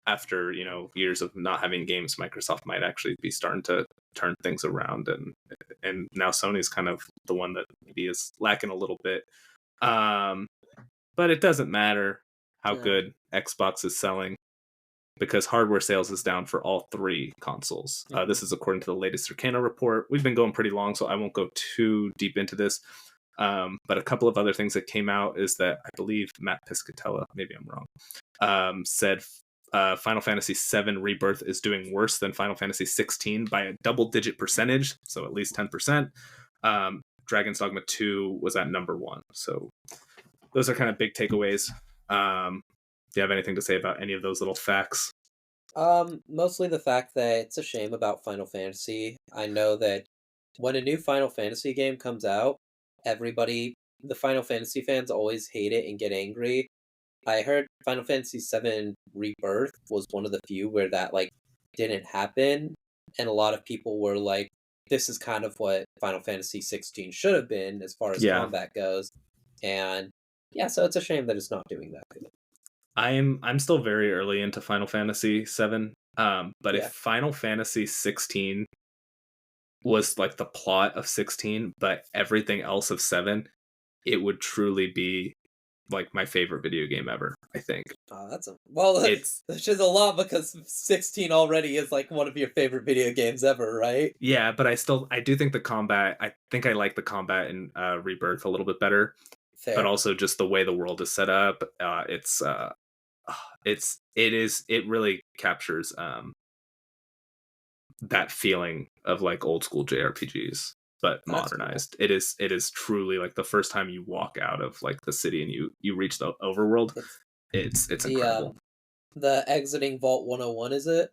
after years of not having games, Microsoft might actually be starting to turn things around, and now Sony's kind of the one that maybe is lacking a little bit. Um, but it doesn't matter how Yeah. good Xbox is selling because hardware sales is down for all three consoles. Hmm. This is according to the latest Circana report. We've been going pretty long, so I won't go too deep into this. But a couple of other things that came out is that I believe Matt Piscatella, maybe I'm wrong, said Final Fantasy VII Rebirth is doing worse than Final Fantasy 16 by a double-digit percentage, so at least 10%. Dragon's Dogma 2 was at number 1. So those are kind of big takeaways. Do you have anything to say about any of those little facts? Mostly the fact that it's a shame about Final Fantasy. I know that when a new Final Fantasy game comes out, the Final Fantasy fans always hate it and get angry. I heard Final Fantasy VII Rebirth was one of the few where that like didn't happen, and a lot of people were like, "This is kind of what Final Fantasy 16 should have been as far as Yeah, combat goes," and yeah, so it's a shame that it's not doing that good. I'm still very early into Final Fantasy 7. But if Yeah. Final Fantasy 16 was like the plot of 16, but everything else of 7, it would truly be like my favorite video game ever, I think. That's a well, It's which is a lot because 16 already is like one of your favorite video games ever, right? yeah, but I do think the combat, I think I like the combat in Rebirth a little bit better, but Fair. also just the way the world is set up, it really captures that feeling of like old school JRPGs but That's cool. modernized. It is truly like the first time you walk out of like the city and you reach the overworld, It's it's the incredible. the exiting Vault 101, is it?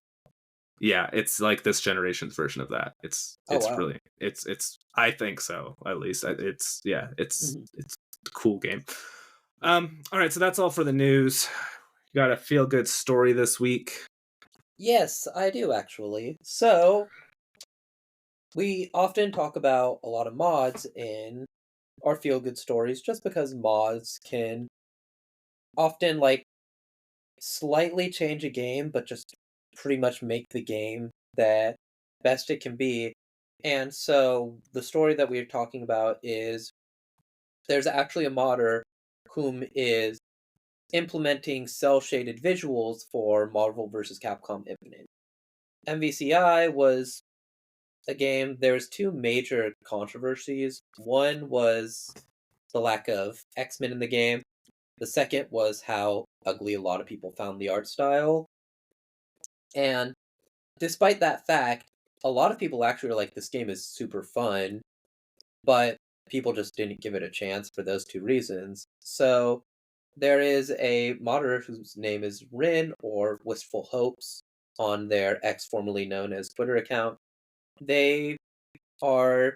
Yeah, it's like this generation's version of that. It's Oh it's wow. really it's I think so, at least. It's yeah, Mhm. it's a cool game. All right, so that's all for the news. You got a feel good story this week. Yes, I do actually. So, we often talk about a lot of mods in our feel good stories just because mods can often like slightly change a game, but just pretty much make the game that best it can be. And so the story that we're talking about is there's actually a modder whom is implementing cell shaded visuals for Marvel vs. Capcom Infinite. MVCI was a game, there was two major controversies. One was the lack of X-Men in the game. The second was how ugly a lot of people found the art style. And despite that fact, a lot of people actually are like, this game is super fun, but people just didn't give it a chance for those two reasons. So there is a moderator whose name is Rin or Wistful Hopes on their ex formerly known as Twitter account. They are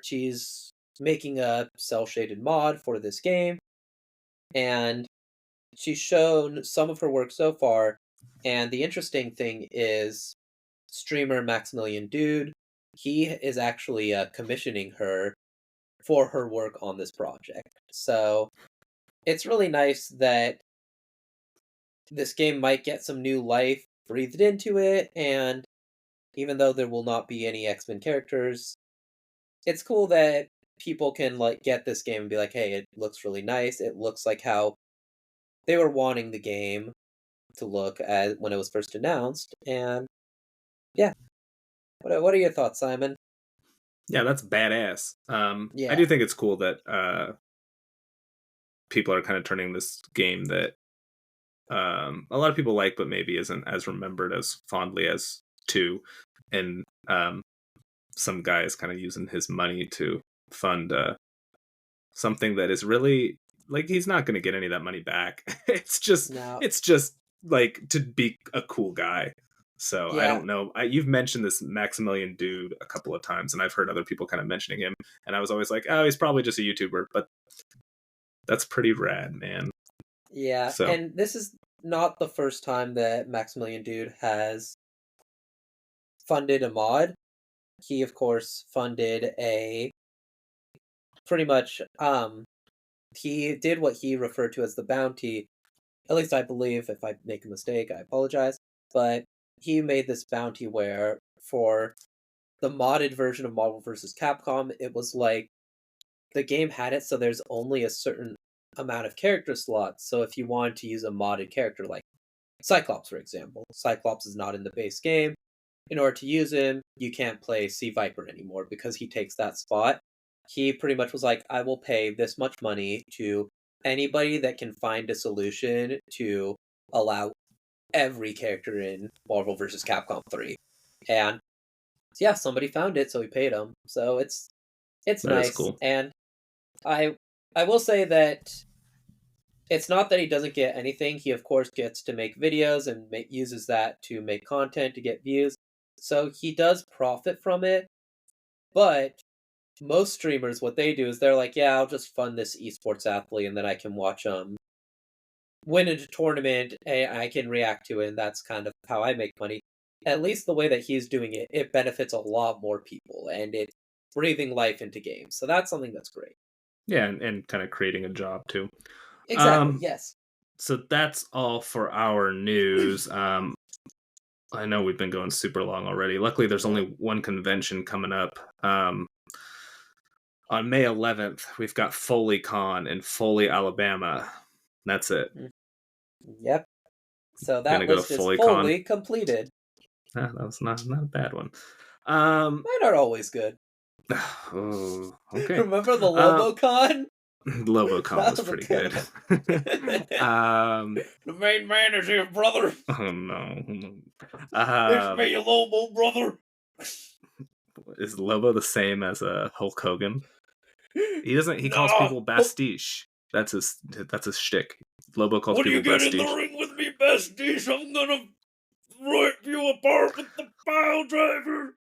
she's making a cell shaded mod for this game, and she's shown some of her work so far. And the interesting thing is, streamer Maximilian Dude, he is actually commissioning her for her work on this project. So it's really nice that this game might get some new life breathed into it, and even though there will not be any X-Men characters, it's cool that people can like get this game and be like, "Hey, it looks really nice. It looks like how they were wanting the game to look at when it was first announced." And yeah, what are your thoughts, Simon? Yeah, that's badass. I Yeah. do think it's cool that people are kind of turning this game that a lot of people like, but maybe isn't as remembered as fondly as two. And some guy is kind of using his money to fund something that is really like he's not going to get any of that money back. Now, it's just like to be a cool guy. So I yeah, don't know. You've mentioned this Maximilian dude a couple of times, and I've heard other people kind of mentioning him, and I was always like, oh, he's probably just a YouTuber, but that's pretty rad, man. yeah, So and this is not the first time that Maximilian Dude has funded a mod. He, of course, funded a pretty much he did what he referred to as the bounty. At least I believe. If I make a mistake, I apologize. But he made this bounty where for the modded version of Marvel vs. Capcom, it was like the game had it so there's only a certain amount of character slots. So if you wanted to use a modded character like Cyclops, for example, Cyclops is not in the base game. In order to use him, you can't play Sea Viper anymore because he takes that spot. He pretty much was like, I will pay this much money to anybody that can find a solution to allow every character in Marvel vs. Capcom 3. And yeah, somebody found it, so he paid him. So it's that is nice. cool. And I I will say that it's not that he doesn't get anything. He of course gets to make videos and uses that to make content to get views. So he does profit from it, but most streamers what they do is they're like, yeah, I'll just fund this esports athlete and then I can watch win a tournament and I can react to it, and that's kind of how I make money. At least the way that he's doing it, it benefits a lot more people and it's breathing life into games. So that's something that's great. Yeah, and kind of creating a job too. Exactly, Um, yes. so that's all for our news. I know we've been going super long already. Luckily, there's Yeah. only one convention coming up. On May 11th, we've got FoleyCon in Foley, Alabama. That's it. Yep. So that Gonna go list is fully con. fully completed. That was not a bad one. Mine are always good. Oh, okay. Remember the Um, Lobocon? Lobocon That was was a pretty good good. one. um, The main man is here, brother. oh no. It's me, Lobo, brother. Is Lobo the same as Hulk Hogan? He doesn't. He calls Nah. people pastiche. That's his. That's his shtick. Lobo calls When you people get in the pastiche. ring with me, besties, I'm gonna rip you apart with the pile driver.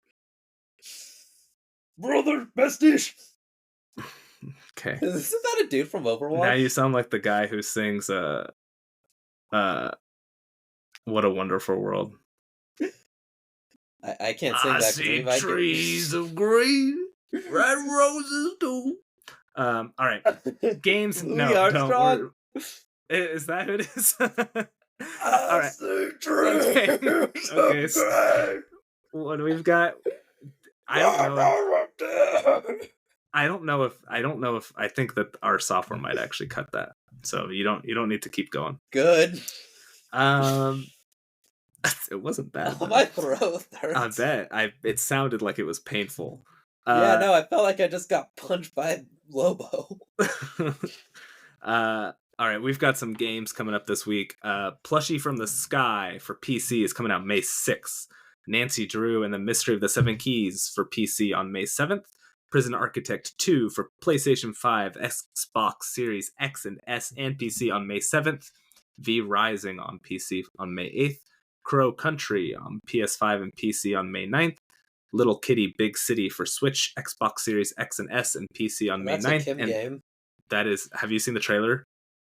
Brother, besties. Okay. Isn't that a dude from Now Overwatch? you sound like the guy who sings uh What a Wonderful World. I can't sing I that because we see might get. trees of green, red roses too. All right. Games. Louis No, don't. Armstrong. Is that who it is? All I right. see Okay. trees Okay. of green. What we've got. I don't know. I don't know if I think that our software might actually cut that. So you don't need to keep going. Good. Um, it wasn't bad Oh, though. my throat I hurts. bet. It sounded like it was painful. Yeah, no, I felt like I just got punched by Lobo. All right, we've got some games coming up this week. Plushie from the Sky for PC is coming out May 6th. Nancy Drew and the Mystery of the Seven Keys for PC on May 7th. Prison Architect 2 for PlayStation 5, Xbox Series X and S, and PC on May 7th. V Rising on PC on May 8th. Crow Country on PS5 and PC on May 9th. Little Kitty Big City for Switch, Xbox Series X and S, and PC on May That's a 9th. Kim And game. that is, have you seen the trailer?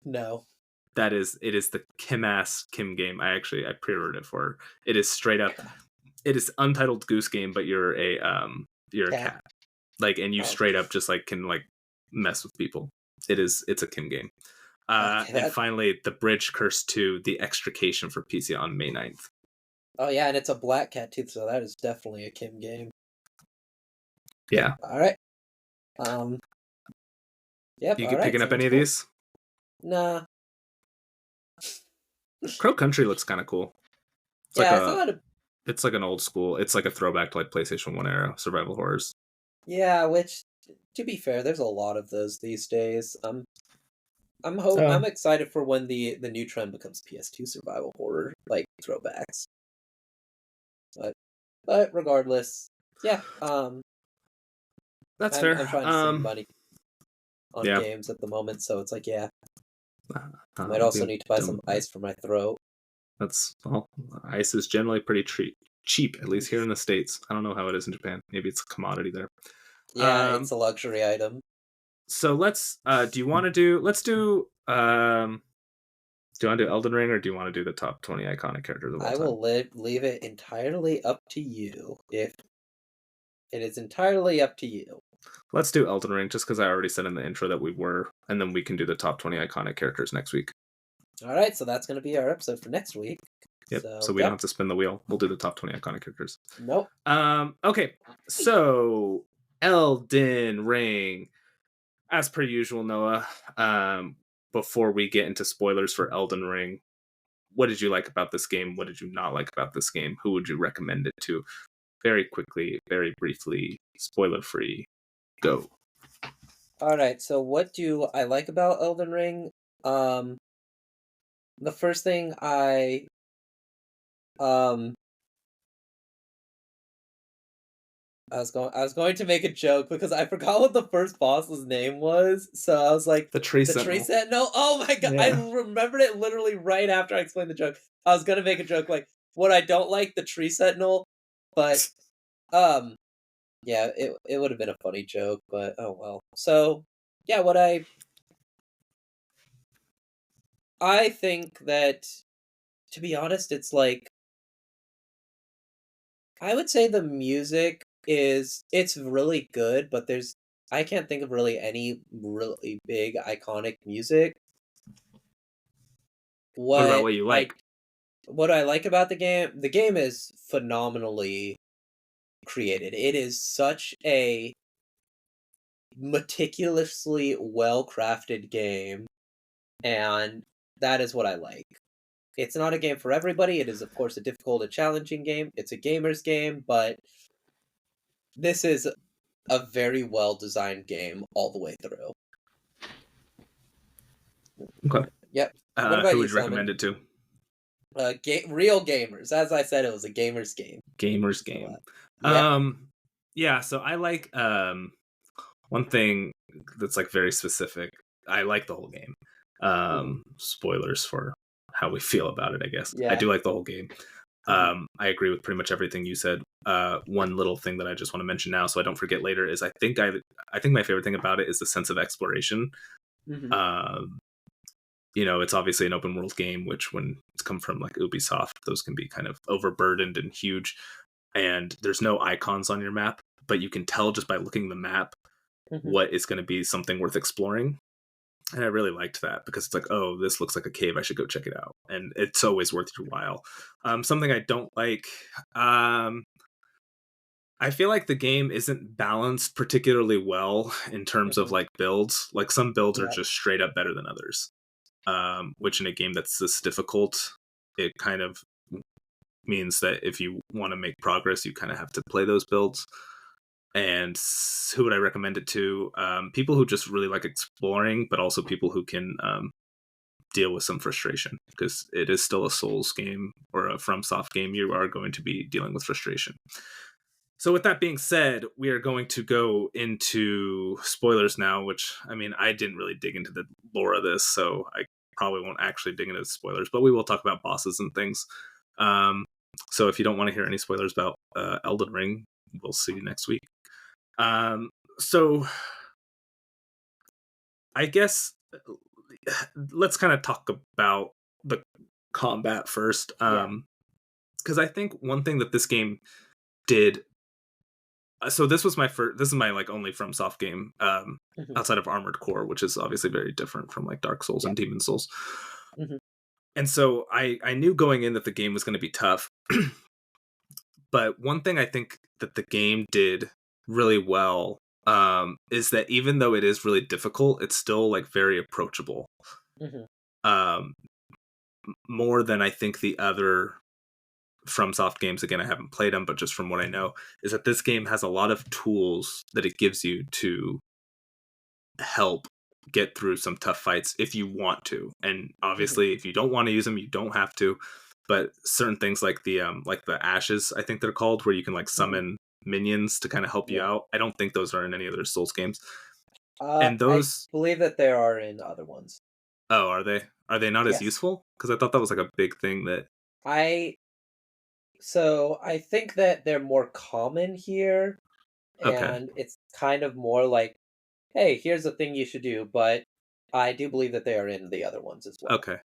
No. That is, it is the Kim-ass Kim game. I pre-ordered it for her. It is straight up, it is Untitled Goose Game, but you're a cat. Like, and you straight up just like can like mess with people. It's a Kim game. And finally, The Bridge Curse 2, The Extrication for PC on May 9th. Oh yeah, and it's a black cat too, so that is definitely a Kim game. Yeah. All right. Yep. You picking up any of these? Nah. Crow Country looks kind of cool. It's yeah, like I thought. It's like an old school. It's like a throwback to like PlayStation 1 era survival horrors. Yeah, which, to be fair, there's a lot of those these days. I'm excited for when the new trend becomes PS2 survival horror, like throwbacks. But regardless, yeah. That's fair. I'm trying to save money on yeah. games at the moment, so it's like, yeah. I might also need to buy some ice for my throat. Ice is generally pretty cheap, at least here in the States. I don't know how it is in Japan. Maybe it's a commodity there. Yeah, it's a luxury item. So let's do you want to do Elden Ring, or do you want to do the top 20 iconic characters of all time? I will leave it entirely up to you. If it is entirely up to you. Let's do Elden Ring, just because I already said in the intro that we were, and then we can do the top 20 iconic characters next week. All right, so that's going to be our episode for next week. Yep. So we don't have to spin the wheel. We'll do the top 20 iconic characters. Nope. Okay. So Elden Ring, as per usual, Noah. Before we get into spoilers for Elden Ring, what did you like about this game? What did you not like about this game? Who would you recommend it to? Very quickly, very briefly, spoiler free. Go. All right. So what do I like about Elden Ring? The first thing I was going to make a joke because I forgot what the first boss's name was. So I was like, the Tree Sentinel. Oh my god, yeah. I remembered it literally right after I explained the joke. I was gonna make a joke like, what I don't like, the Tree Sentinel, but yeah, it would have been a funny joke, but oh well. So yeah, what I think that, to be honest, it's like, I would say the music it's really good, but I can't think of really any really big iconic music. What about what you like? What I like about the game is phenomenally created. It is such a meticulously well-crafted game and that is what I like. It's not a game for everybody. It is, of course, a difficult and challenging game. It's a gamer's game, but this is a very well designed game all the way through. Okay. Yep. What about Who you, would you Simon? recommend it to? Real gamers. As I said, it was a gamer's game. Gamers So, game. yep. Yeah, so I like one thing that's like very specific. I like the whole game. Hmm. Spoilers for how we feel about it, I guess. I Yeah. do like the whole game. Hmm. I agree with pretty much everything you said. One little thing that I just want to mention now, so I don't forget later, is I think my favorite thing about it is the sense of exploration. Hmm. Um, it's obviously an open world game, which when it's come from like Ubisoft, those can be kind of overburdened and huge. And there's no icons on your map, but you can tell just by looking at the map Hmm. what is going to be something worth exploring. And I really liked that because it's like, oh, this looks like a cave. I should go check it out. And it's always worth your while. Something I don't like, I feel like the game isn't balanced particularly well in terms of Hmm. like builds. Like some builds are Yeah. just straight up better than others. Which in a game that's this difficult, it kind of means that if you want to make progress, you kind of have to play those builds. And who would I recommend it to? People who just really like exploring, but also people who can deal with some frustration because it is still a Souls game or a FromSoft game. You are going to be dealing with frustration. So, with that being said, we are going to go into spoilers now, which, I mean, I didn't really dig into the lore of this, so I probably won't actually dig into spoilers, but we will talk about bosses and things. Um, so, if you don't want to hear any spoilers about Elden Ring, we'll see you next week. So, I guess let's kind of talk about the combat first. Yeah. Because I think one thing that this game did, so this was my first, this is my like only FromSoft game Hmm. outside of Armored Core, which is obviously very different from like Dark Souls Yeah. and Demon Souls. Hmm. And so I knew going in that the game was going to be tough. But one thing I think that the game did really well is that even though it is really difficult, it's still like very approachable. Hmm. Um, More than I think the other FromSoft games. Again, I haven't played them, but just from what I know, is that this game has a lot of tools that it gives you to help get through some tough fights if you want to. And Hmm. obviously, if you don't want to use them, you don't have to. But certain things like the ashes, I think they're called, where you can like Hmm. summon minions to kind of help you Yeah. out. I don't think those are in any other Souls games. And I those, believe that there are in other ones. oh, are they? Are they not as Yes. useful? Because I thought that was like a big thing that. I I think that they're more common here, Okay, and it's kind of more like, hey, here's a thing you should do, but I do believe that they are in the other ones as well. okay.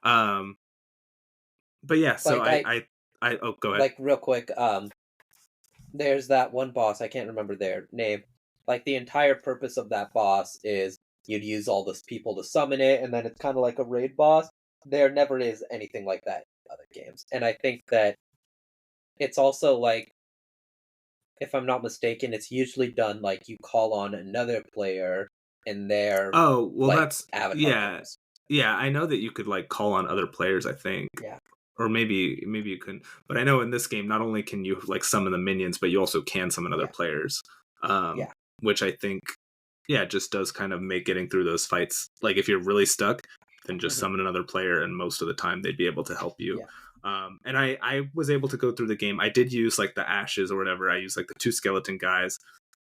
Um, but yeah, so Like oh, go ahead. like real quick, there's that one boss, I can't remember their name. Like the entire purpose of that boss is you'd use all those people to summon it, and then it's kind of like a raid boss. There never is anything like that in other games. And I think that it's also like, if I'm not mistaken, it's usually done like you call on another player and their Oh, well, like that's avatar yeah, comes. yeah. I know that you could like call on other players. I think, Yeah. or maybe you couldn't. But I know in this game, not only can you like summon the minions, but you also can summon other Yeah. players. Um, Yeah. which I think, yeah, just does kind of make getting through those fights. Like if you're really stuck, then just Mhm. summon another player, and most of the time they'd be able to help you. Yeah. And I was able to go through the game. I did use like the ashes or whatever. I used like the two skeleton guys,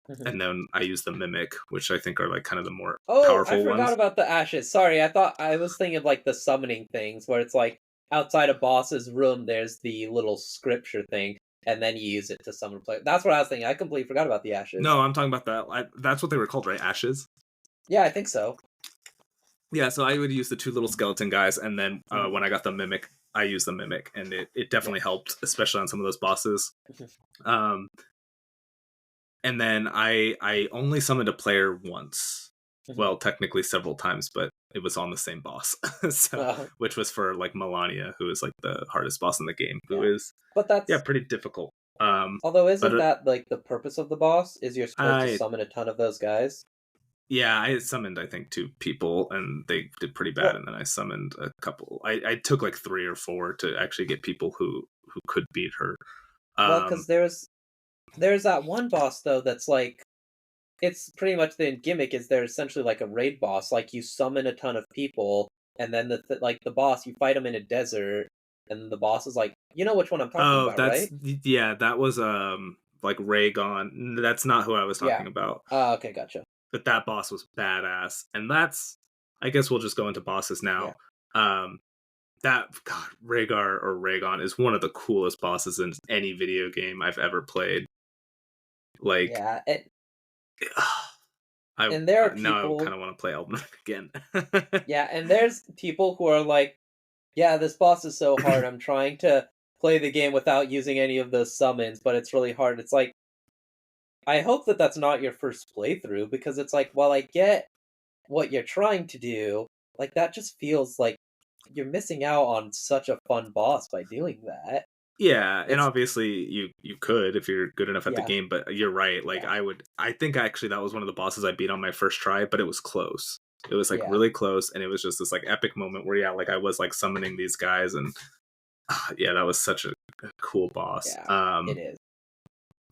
Mhm. and then I used the mimic, which I think are like kind of the more Oh, I powerful forgot ones. about the ashes. Sorry, I thought I was thinking of like the summoning things where it's like outside a boss's room there's the little scripture thing and then you use it to summon player. That's what I was thinking. I completely forgot about the ashes. No, I'm talking about that. That's what they were called, right? Ashes. Yeah, I think so. Yeah, so I would use the two little skeleton guys, and then Mhm. when I got the mimic, I used the mimic, and it Yeah. definitely helped, especially on some of those bosses. Mhm. Um, and then I only summoned a player once. Mhm. Well, technically several times, but it was on the same boss. So, which was for like Melania, who is like the hardest boss in the game, who Yeah. is But yeah that's pretty difficult. although But isn't that like the purpose of the boss is you're supposed to I summon a ton of those guys? Yeah, I summoned I think 2 people and they did pretty bad, Well, and then I summoned a couple. I took like 3 or 4 to actually get people who could beat her. Um, because there's that one boss though that's like it's pretty much the gimmick is they're essentially like a raid boss. Like you summon a ton of people, and then like the boss, you fight him in a desert, and the boss is like, you know which one I'm talking oh, about, right? yeah, that was, like Raygon. That's not who I was Yeah. talking about, Okay, gotcha. but that boss was badass, and that's I guess we'll just go into bosses Yeah. now. Um, that God, Rhaegar or Raygon is one of the coolest bosses in any video game I've ever played. Like, Yeah. I And there are now I people, kinda wanna play Elden Ring again. yeah, and there's people who are like, yeah, this boss is so hard. I'm trying to play the game without using any of those summons, but it's really hard. It's like, I hope that that's not your first playthrough because it's like, while I get what you're trying to do, like that just feels like you're missing out on such a fun boss by doing that. Yeah, and It's obviously you could if you're good enough at the yeah, game, but you're right, like, yeah, I think actually that was one of the bosses I beat on my first try, but it was close. It was, like, yeah, really close, and it was just this, like, epic moment where, yeah, like, I was, like, summoning these guys, and, yeah, that was such a cool boss. yeah. It is.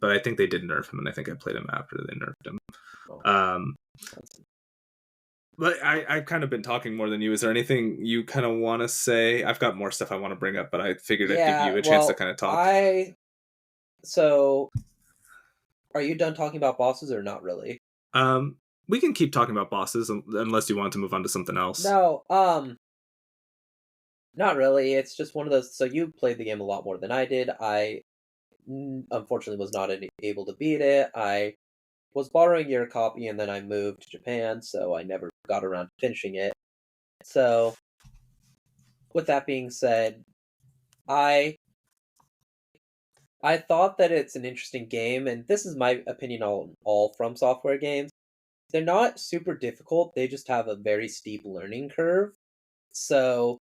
But I think they did nerf him, and I think I played him after they nerfed him. Oh, Um, that's- but I've kind of been talking more than you. Is there anything you kind of want to say? I've got more stuff I want to bring up, but I figured I'd give yeah. you a chance to Well, kind of talk. I so are you done talking about bosses or not really? Um, we can keep talking about bosses unless you want to move on to something else. No, not really. It's just one of those. So you played the game a lot more than I did. I unfortunately was not able to beat it. I was borrowing your copy and then I moved to Japan, so I never got around to finishing it. So, with that being said, I I thought that it's an interesting game, and this is my opinion on all From Software games. They're not super difficult, they just have a very steep learning curve. So,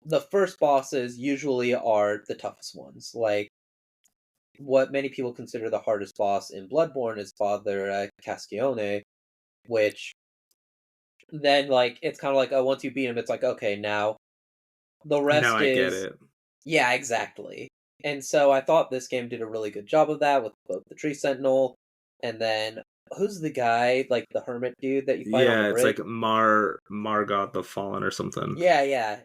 the first bosses usually are the toughest ones. Like, what many people consider the hardest boss in Bloodborne is Father Cascione, which then, like, it's kind of like, oh, once you beat him, it's like, okay, now the Now rest I get is it. yeah, exactly. And so I thought this game did a really good job of that with both the Tree Sentinel and then who's the guy, like the hermit dude that you fight on the Yeah, it's bridge? like Margot the Fallen or something. Yeah, yeah.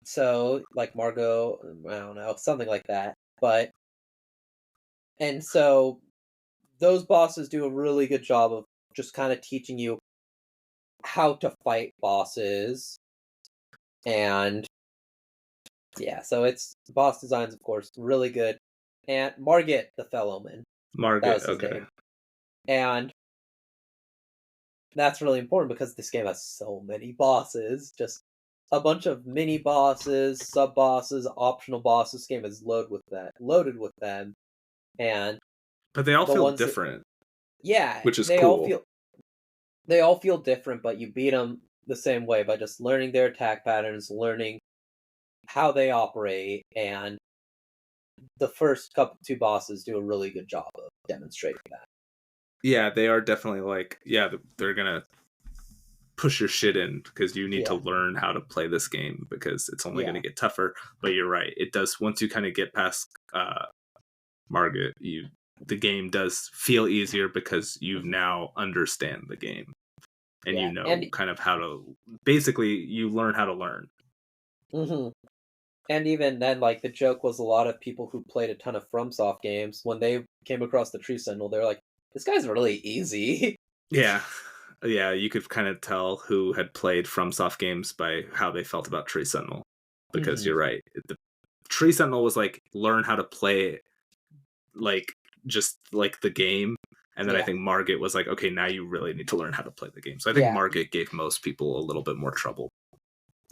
So like Margot, I don't know, something like that. But and so those bosses do a really good job of just kind of teaching you how to fight bosses and yeah, so it's boss designs of course really good. And Margit the Fellowman, that Margaret. was his Okay. name. And that's really important because this game has so many bosses, just a bunch of mini bosses, sub bosses, optional bosses. This game is loaded with them, and But they all the feel ones that different, yeah, which is cool. they all feel different, but you beat them the same way by just learning their attack patterns, learning how they operate, and the first couple two bosses do a really good job of demonstrating that. Yeah, they are definitely like, yeah, they're gonna push your shit in because you need to Yeah, learn how to play this game because it's only going to yeah, get tougher. But you're right; it does once you kind of get past Margaret, you the game does feel easier because you mhm, now understand the game and you yeah, know and kind of how to basically you learn how to learn. mhm. And even then, like the joke was a lot of people who played a ton of FromSoft games when they came across the Tree Sentinel, they're like, "This guy's really easy." Yeah. Yeah, you could kind of tell who had played FromSoft games by how they felt about Tree Sentinel. Because Hmm. you're right. The Tree Sentinel was like learn how to play like just like the game. And then I Yeah, think Margit was like, okay, now you really need to learn how to play the game. So I think yeah, Margit gave most people a little bit more trouble.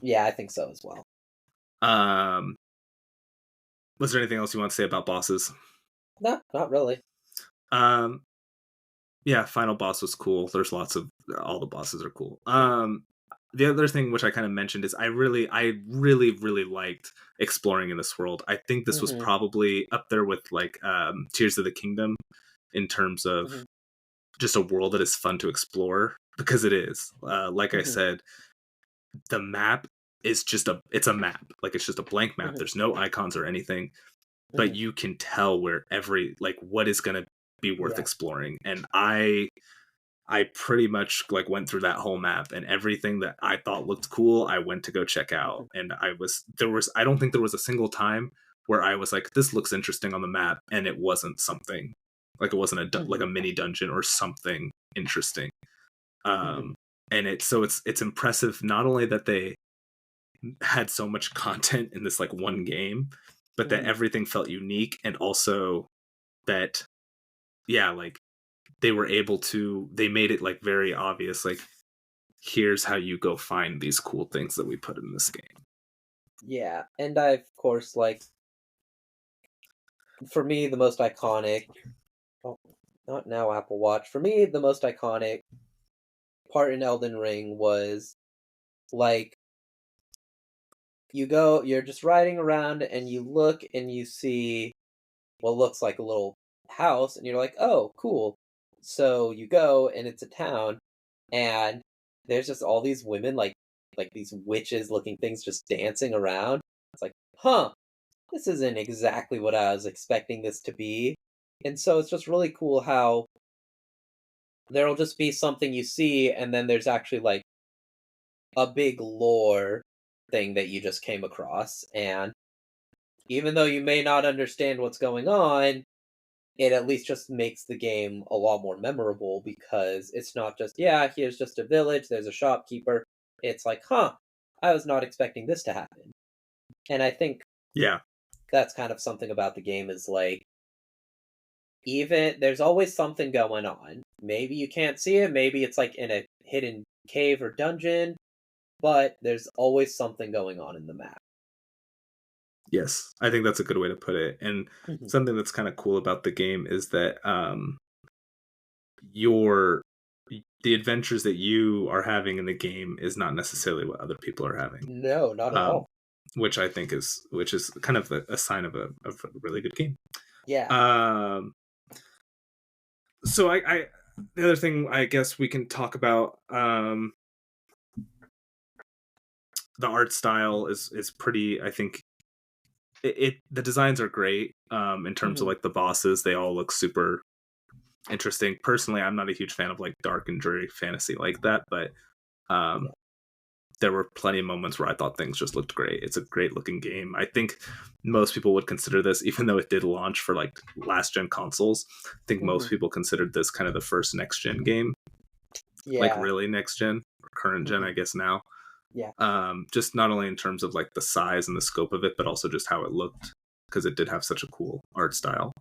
yeah. I think so as well. Um, was there anything else you want to say about bosses? No, not really. Um, yeah, final boss was cool. There's lots of all the bosses are cool. The other thing which I kind of mentioned is I really liked exploring in this world. I think this was Hmm. probably up there with like Tears of the Kingdom in terms of Hmm. just a world that is fun to explore, because it is. Like I Hmm. said, the map is just it's a map. Like, it's just a blank map. Hmm. There's no icons or anything, but Hmm. you can tell where what is going to be worth Yeah. exploring. And I pretty much like went through that whole map, and everything that I thought looked cool, I went to go check out. Hmm. And I don't think there was a single time where I was like, this looks interesting on the map, and it wasn't something, like, it wasn't like Hmm. a mini dungeon or something interesting. Hmm. Um, and it's impressive, not only that they had so much content in this like one game, but that Hmm. everything felt unique, and also that, yeah, like, they made it like very obvious, like, here's how you go find these cool things that we put in this game. Yeah, and I, of course, like, for me, the most iconic. Oh, not now Apple Watch. For me, the most iconic part in Elden Ring was like you're just riding around and you look and you see what looks like a little house, and you're like, oh, cool. So you go and it's a town, and there's just all these women, like these witches looking things just dancing around. It's like, huh, this isn't exactly what I was expecting this to be. And so it's just really cool how there'll just be something you see, and then there's actually like a big lore thing that you just came across. And even though you may not understand what's going on, it at least just makes the game a lot more memorable, because it's not just, yeah, here's just a village, there's a shopkeeper. It's like, huh, I was not expecting this to happen. And I think Yeah. that's kind of something about the game is like, even there's always something going on. Maybe you can't see it, maybe it's like in a hidden cave or dungeon, but there's always something going on in the map. Yes, I think that's a good way to put it. And Mhm. something that's kind of cool about the game is that your the adventures that you are having in the game is not necessarily what other people are having. No, not at Um, all. which I think which is kind of a sign of a really good game. Yeah. Um, so the other thing I guess we can talk about, the art style is pretty. I think the designs are great. In terms of Mhm. like the bosses, they all look super interesting. Personally, I'm not a huge fan of like dark and dreary fantasy like that, but Yeah. um, there were plenty of moments where I thought things just looked great. It's a great looking game. I think most people would consider this, even though it did launch for like last gen consoles, I think Mhm. most people considered this kind of the first next gen game, like Yeah. really next gen or current gen, I Mhm. guess now. Yeah. Just not only in terms of like the size and the scope of it, but also just how it looked, because it did have such a cool art style.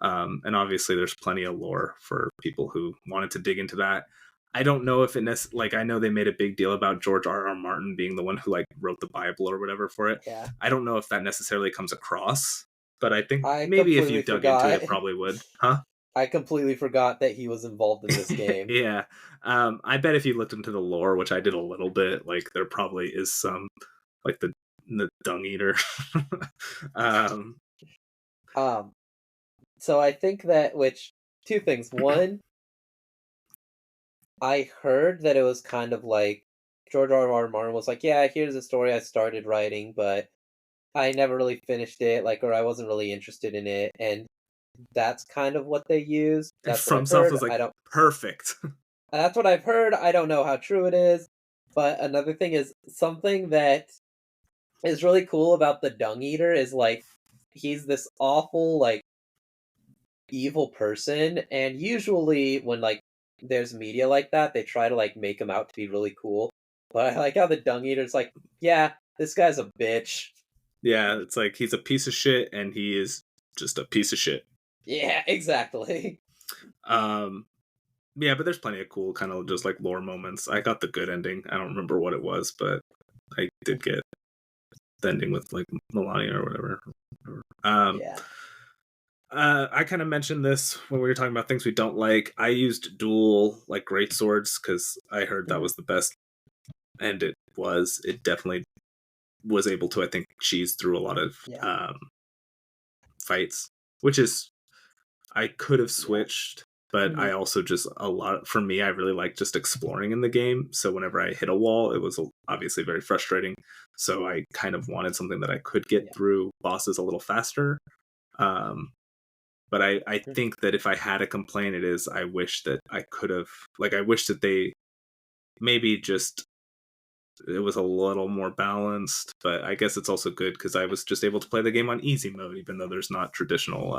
And obviously, there's plenty of lore for people who wanted to dig into that. I don't know if like, I know they made a big deal about George R. R. Martin being the one who like wrote the Bible or whatever for it. Yeah. I don't know if that necessarily comes across, but I think I maybe if you completely dug into forgot. it, probably would, huh? I completely forgot that he was involved in this game. Yeah. I bet if you looked into the lore, which I did a little bit, like, there probably is some, like, the dung eater. um, Um, so I think that, which, two things. One, I heard that it was kind of like George R. R. Martin was like, yeah, here's a story I started writing, but I never really finished it, like, or I wasn't really interested in it, and that's kind of what they used. and That's what From I've Soft heard. was like, I don't. perfect. That's what I've heard. I don't know how true it is. But another thing is something that is really cool about the Dung Eater is like he's this awful like evil person, and usually when like there's media like that, they try to like make him out to be really cool. But I like how the Dung Eater's like, yeah, this guy's a bitch. Yeah, it's like he's a piece of shit, and he is just a piece of shit. Yeah, exactly. Um, yeah, but there's plenty of cool kind of just like lore moments. I got the good ending. I don't remember what it was, but I did get the ending with like Melania or whatever. Um, Yeah. I kind of mentioned this when we were talking about things we don't like. I used dual like great swords because I heard that Mhm. was the best, and it was. It definitely was able to, I think, cheese through a lot of Yeah. fights, which is, I could have Yeah. switched. but Mhm. I also just a lot for me. I really like just exploring in the game. So whenever I hit a wall, it was obviously very frustrating. So I kind of wanted something that I could get Yeah. through bosses a little faster. Um, but I Mhm. think that if I had a complaint, it is I wish that I could have like I wish that they maybe just it was a little more balanced. But I guess it's also good because I was just able to play the game on easy mode, even though there's not traditional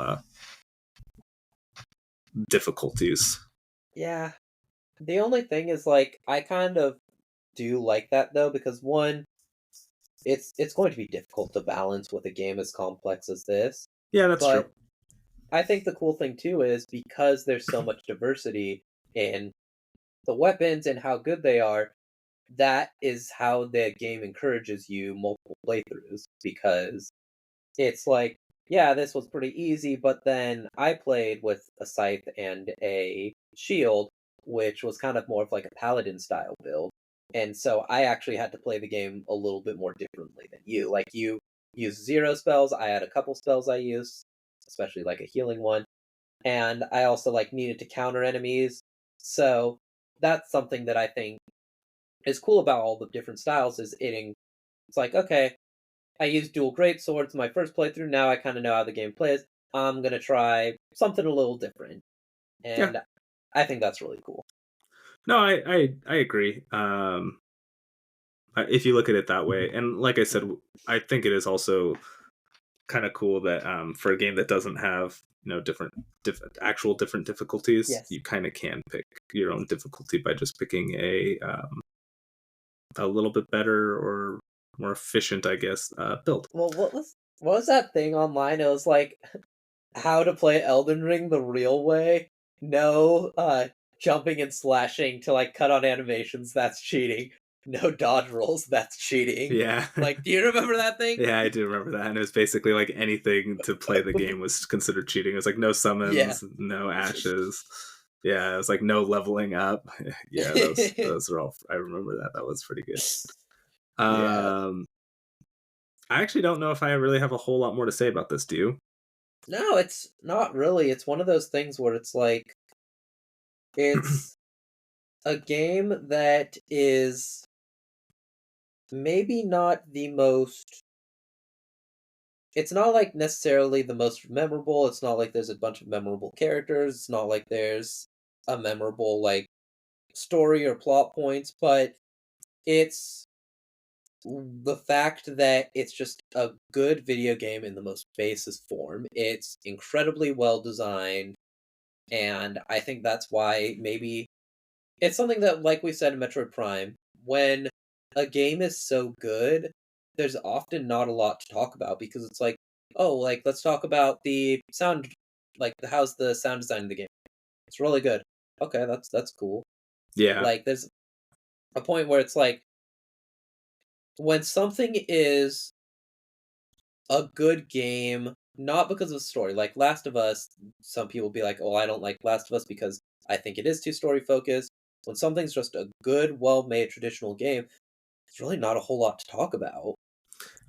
difficulties. Yeah. The only thing is, like, I kind of do like that though, because one, it's going to be difficult to balance with a game as complex as this. Yeah, that's true. But I think the cool thing too is because there's so much diversity in the weapons and how good they are, that is how the game encourages you multiple playthroughs because it's like, yeah, this was pretty easy, but then I played with a scythe and a shield, which was kind of more of like a paladin style build. And so I actually had to play the game a little bit more differently than you. Like you use zero spells, I had a couple spells I used, especially like a healing one, and I also like needed to counter enemies. So that's something that I think is cool about all the different styles is it's like, okay, I used dual great swords my first playthrough. Now I kind of know how the game plays. I'm gonna try something a little different, Yeah. and I think that's really cool. No, I agree. If you look at it that way, and like I said, I think it is also kind of cool that for a game that doesn't have actual different difficulties, Yes. you kind of can pick your own difficulty by just picking a little bit better or more efficient, I guess, build. Well, what was that thing online? It was like how to play Elden Ring the real way. No, jumping and slashing to like cut on animations. That's cheating. No dodge rolls. That's cheating. Yeah. Like, do you remember that thing? Yeah, I do remember that. And it was basically like anything to play the game was considered cheating. It was like no Yeah. summons, no ashes. Yeah, it was like no leveling up. Yeah, those are all I remember that. That was pretty good. Yeah. Um I actually don't know if I really have a whole lot more to say about this, do you? No, it's not really. It's one of those things where it's like it's a game that is maybe not the most it's not like necessarily the most memorable. It's not like there's a bunch of memorable characters. It's not like there's a memorable like story or plot points, but it's the fact that it's just a good video game in the most basis form. It's incredibly well designed, and I think that's why maybe it's something that, like we said in Metroid Prime, when a game is so good, there's often not a lot to talk about because it's like, oh, like let's talk about the sound, like how's the sound design of the game? It's really good. Okay, that's cool. Yeah. Like there's a point where it's like when something is a good game, not because of the story. Like Last of Us, some people be like, "Oh, I don't like Last of Us because I think it is too story focused." When something's just a good, well-made traditional game, there's really not a whole lot to talk about.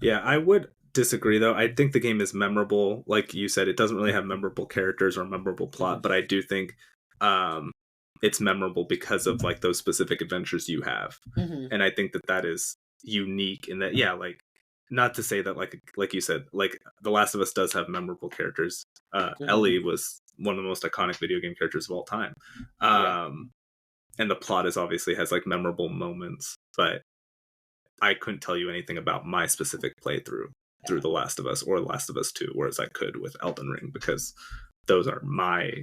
Yeah, I would disagree though. I think the game is memorable. Like you said, it doesn't really have memorable characters or memorable plot, Mhm, but I do think um it's memorable because of like those specific adventures you have. mhm, And I think that that is unique in that yeah, like not to say that like you said, like The Last of Us does have memorable characters. mhm, Ellie was one of the most iconic video game characters of all time. yeah, And the plot is obviously has like memorable moments, but I couldn't tell you anything about my specific playthrough through yeah, The Last of Us or Last of Us 2, whereas I could with Elden Ring because those are my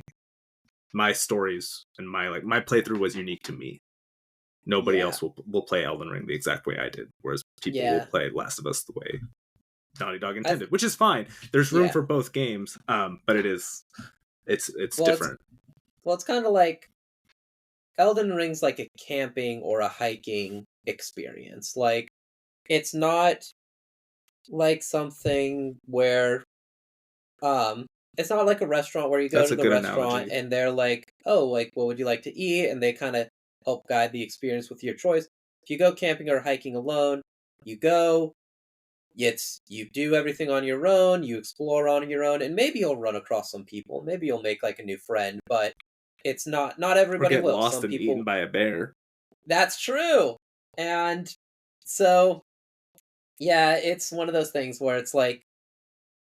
stories and my playthrough was unique to me. Nobody yeah, else will play Elden Ring the exact way I did, whereas people will yeah. play Last of Us the way Naughty Dog I th- intended, which is fine. There's room yeah. for both games, but it's Well, it's different. it's kind of like Elden Ring's like a camping or a hiking experience. Like it's not like something where it's not like a restaurant where you go That's to a the good restaurant analogy. and they're like, "Oh, like what would you like to eat?" and they kind of help guide the experience with your choice. If you go camping or hiking alone, you go, you do everything on your own, you explore on your own, and maybe you'll run across some people, maybe you'll make like a new friend, but It's not Or everybody get will. lost Some and eaten people. by a bear. That's true. And so yeah, it's one of those things where it's like,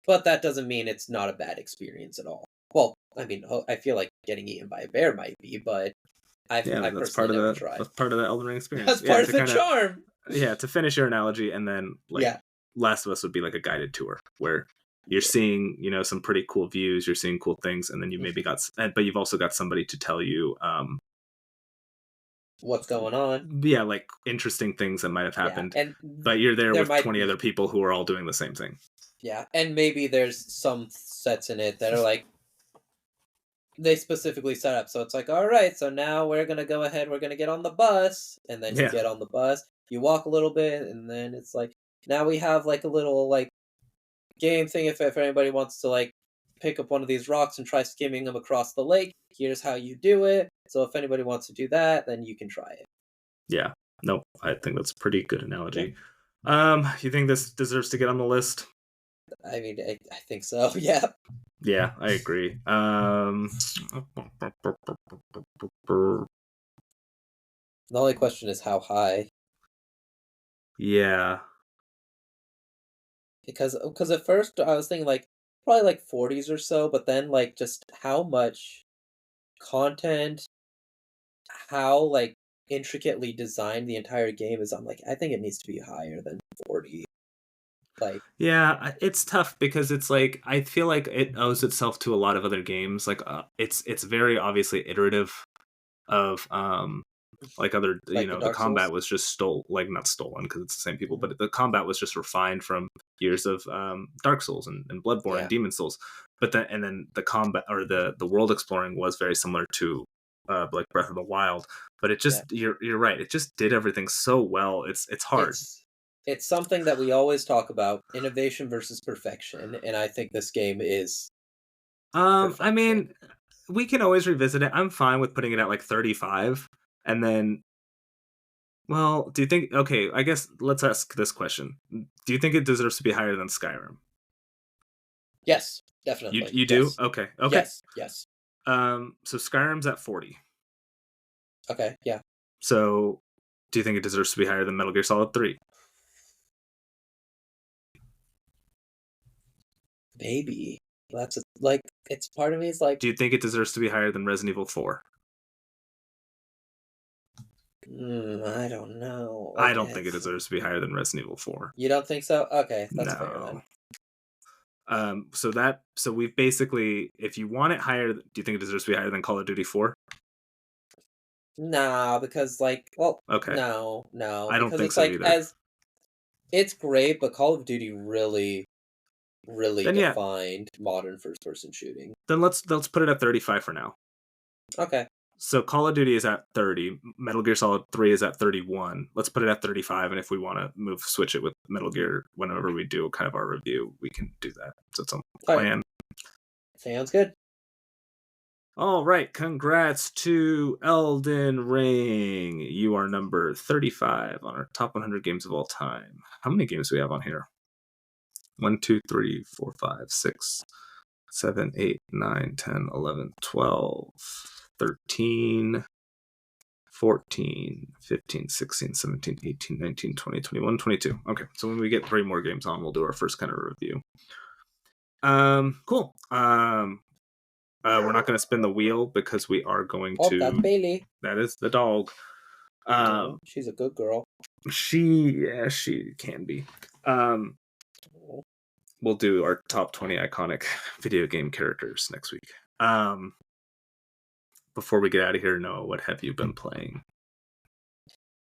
but that doesn't mean it's not a bad experience at all. Well, I mean, I feel like getting eaten by a bear might be, but Yeah, I that's personally part of never the tried. that's part of the Elden Ring experience. That's Yeah, part of to the kind of charm. yeah, to finish your analogy, and then like Yeah. Last of Us would be like a guided tour where you're Yeah. seeing, some pretty cool views, you're seeing cool things, and then you maybe Mhm. got, but you've also got somebody to tell you, What's going on? yeah, like interesting things that might have Yeah, happened, and but you're there there with might 20 be other people who are all doing the same thing. yeah, and maybe there's some sets in it that are like they specifically set up. So it's like, all right, so now we're gonna go ahead, we're gonna get on the bus, and then you Yeah, get on the bus, you walk a little bit, and then it's like now we have like a little like game thing if anybody wants to like pick up one of these rocks and try skimming them across the lake. Here's how you do it. So if anybody wants to do that, then you can try it. yeah. Nope, I think that's a pretty good Yeah, analogy. You think this deserves to get on the list? I mean, I think so. Yeah. Yeah, I agree. The only question is how high. Yeah. Because at first I was thinking like probably like 40s or so, but then like just how much content, how like intricately designed the entire game is. I'm like, I think it needs to be higher than 40. Like, Yeah, it's tough because it's like I feel like it owes itself to a lot of other games. Like it's very obviously iterative of like other, like the the Dark combat Souls. was just like not stolen because it's the same people, Mhm. but the combat was just refined from years of Dark Souls and Bloodborne and Yeah, Demon Souls. But then the combat or the world exploring was very similar to like Breath of the Wild. But it yeah. just you're right. It just did everything so well. It's hard. It's it's something that we always talk about, innovation versus perfection, and I think this game is I perfection. mean, we can always revisit it. I'm fine with putting it at like 35. And then, well, do you think, okay, I guess let's ask this question. Do you think it deserves to be higher than Skyrim? Yes, You definitely. you do? Yes. Okay. Okay. Yes. Yes. So Skyrim's at 40. Okay. Yeah. So do you think it deserves to be higher than Metal Gear Solid 3? Maybe. That's like it's part of me is like, Do you think it deserves to be higher than Resident Evil 4? I don't know. I Like don't think it deserves to be higher than Resident Evil 4. you don't think so? Okay, that's fair then. No. So we've basically, if you want it higher, do you think it deserves to be higher than Call of Duty 4? Nah, because like, well, Okay. no, I don't because think it's so like either. as it's great, but Call of Duty really Then yeah, defined modern first person shooting. then let's put it at 35 for now. Okay. So Call of Duty is at 30, Metal Gear Solid 3 is at 31. Let's put it at 35, and if we want to switch it with Metal Gear whenever we do kind of our review, we can do that. So it's on the All right. plan. Sounds good. All right, congrats to Elden Ring. You are number 35 on our top 100 games of all time. How many games do we have on here? 1, 2, 3, 4, 5, 6, 7, 8, 9, 10, 11, 12, 13, 14, 15, 16, 17, 18, 19, 20, 21, 22. Okay, so when we get 3 more games on, we'll do our first kind of review. Cool. We're not going to spin the wheel because we are going Oh, that's to. Bailey. That is the dog. Oh, she's a good girl. She can be. Oh. We'll do our top 20 iconic video game characters next week. Before we get out of here, Noah, what have you been playing?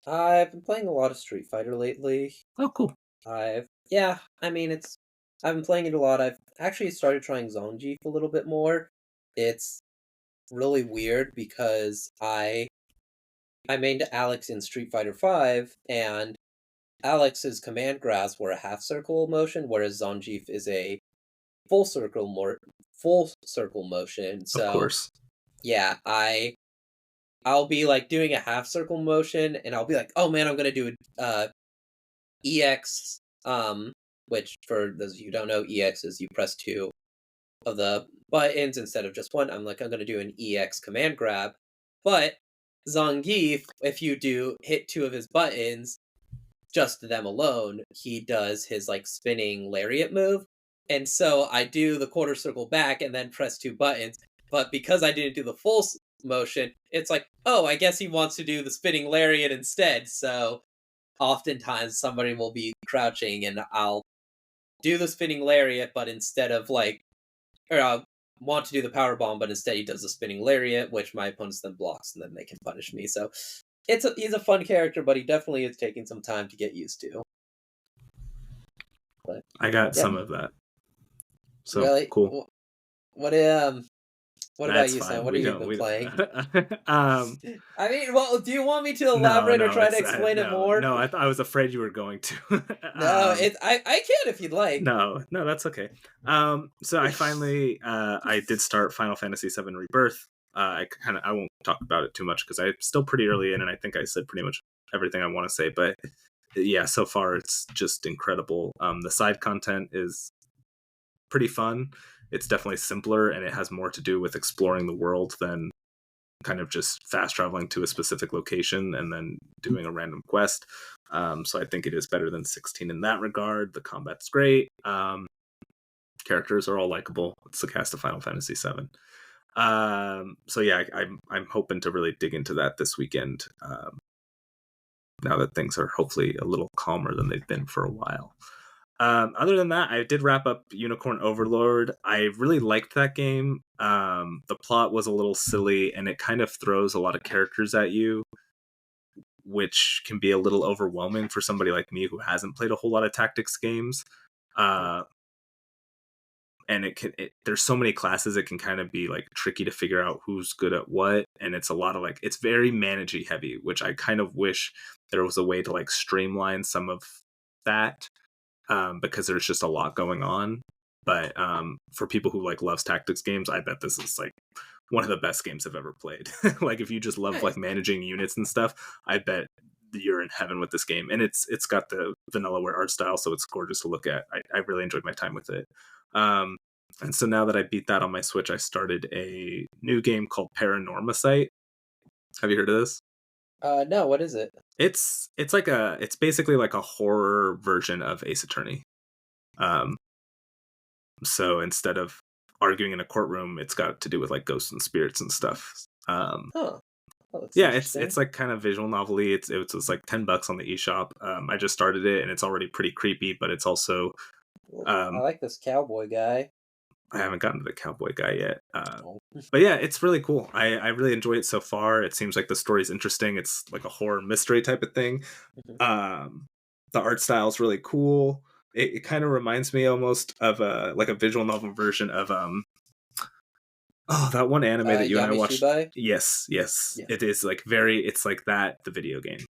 I've been playing a lot of Street Fighter lately. Oh, cool. I mean I've been playing it a lot. I've actually started trying Zonji a little bit more. It's really weird because I mained Alex in Street Fighter 5 and Alex's command grabs were a half circle motion, whereas Zangief is a full circle motion. Of So course. yeah, I'll be like doing a half circle motion and I'll be like, oh man, I'm gonna do a EX, which for those of you who don't know, EX is you press two of the buttons instead of just one. I'm like, I'm going to do an EX command grab. But Zangief, if you do hit two of his buttons, just them alone, he does his like spinning lariat move. And so I do the quarter circle back and then press two buttons. But because I didn't do the full motion, it's like, oh, I guess he wants to do the spinning lariat instead. So oftentimes somebody will be crouching and I'll do the spinning lariat, but instead of like, or I'll want to do the power bomb, but instead he does the spinning lariat, which my opponents then blocks, and then they can punish me. So he's a fun character, but he definitely is taking some time to get used to. But I got yeah, some of that. So really, cool. What about That's you, Sam? fine. What We have you don't. been We don't. playing? I mean, well, do you want me to No, elaborate or no. try to It's explain it no, more? no. I was afraid you were going to. No, I can if you'd like. No, no, that's okay. So I finally I did start Final Fantasy VII Rebirth. I won't talk about it too much because I'm still pretty early in, and I think I said pretty much everything I want to say. But yeah, so far it's just incredible. The side content is pretty fun. It's definitely simpler, and it has more to do with exploring the world than kind of just fast traveling to a specific location and then doing a random quest. So I think it is better than 16 in that regard. The combat's great. Characters are all likable. It's the cast of Final Fantasy VII. So yeah, I'm hoping to really dig into that this weekend. Now that things are hopefully a little calmer than they've been for a while. Other than that, I did wrap up Unicorn Overlord. I really liked that game. The plot was a little silly, and it kind of throws a lot of characters at you, which can be a little overwhelming for somebody like me who hasn't played a whole lot of tactics games. And there's so many classes, it can kind of be like tricky to figure out who's good at what, and it's a lot of like, it's very managey heavy, which I kind of wish there was a way to like streamline some of that. Because there's just a lot going on. But for people who like loves tactics games, I bet this is like one of the best games I've ever played. Like if you just love like managing units and stuff, I bet you're in heaven with this game. And it's got the Vanillaware art style, so it's gorgeous to look at. I really enjoyed my time with it. And so now that I beat that on my Switch, I started a new game called Paranormasight. Have you heard of this? No, what is it? It's basically like a horror version of Ace Attorney. So instead of arguing in a courtroom, it's got to do with like ghosts and spirits and stuff. Oh, yeah, it's like kind of visual novelty. It was like $10 on the eShop. I just started it, and it's already pretty creepy, but it's also I like this cowboy guy. I haven't gotten to the cowboy guy yet. But yeah, it's really cool. I really enjoy it so far. It seems like the story's interesting. It's like a horror mystery type of thing. The art style is really cool. It kind of reminds me almost of a visual novel version of that one anime that you and I watched. Yamishibai? Yes. Yeah. It is like it's like that, the video game.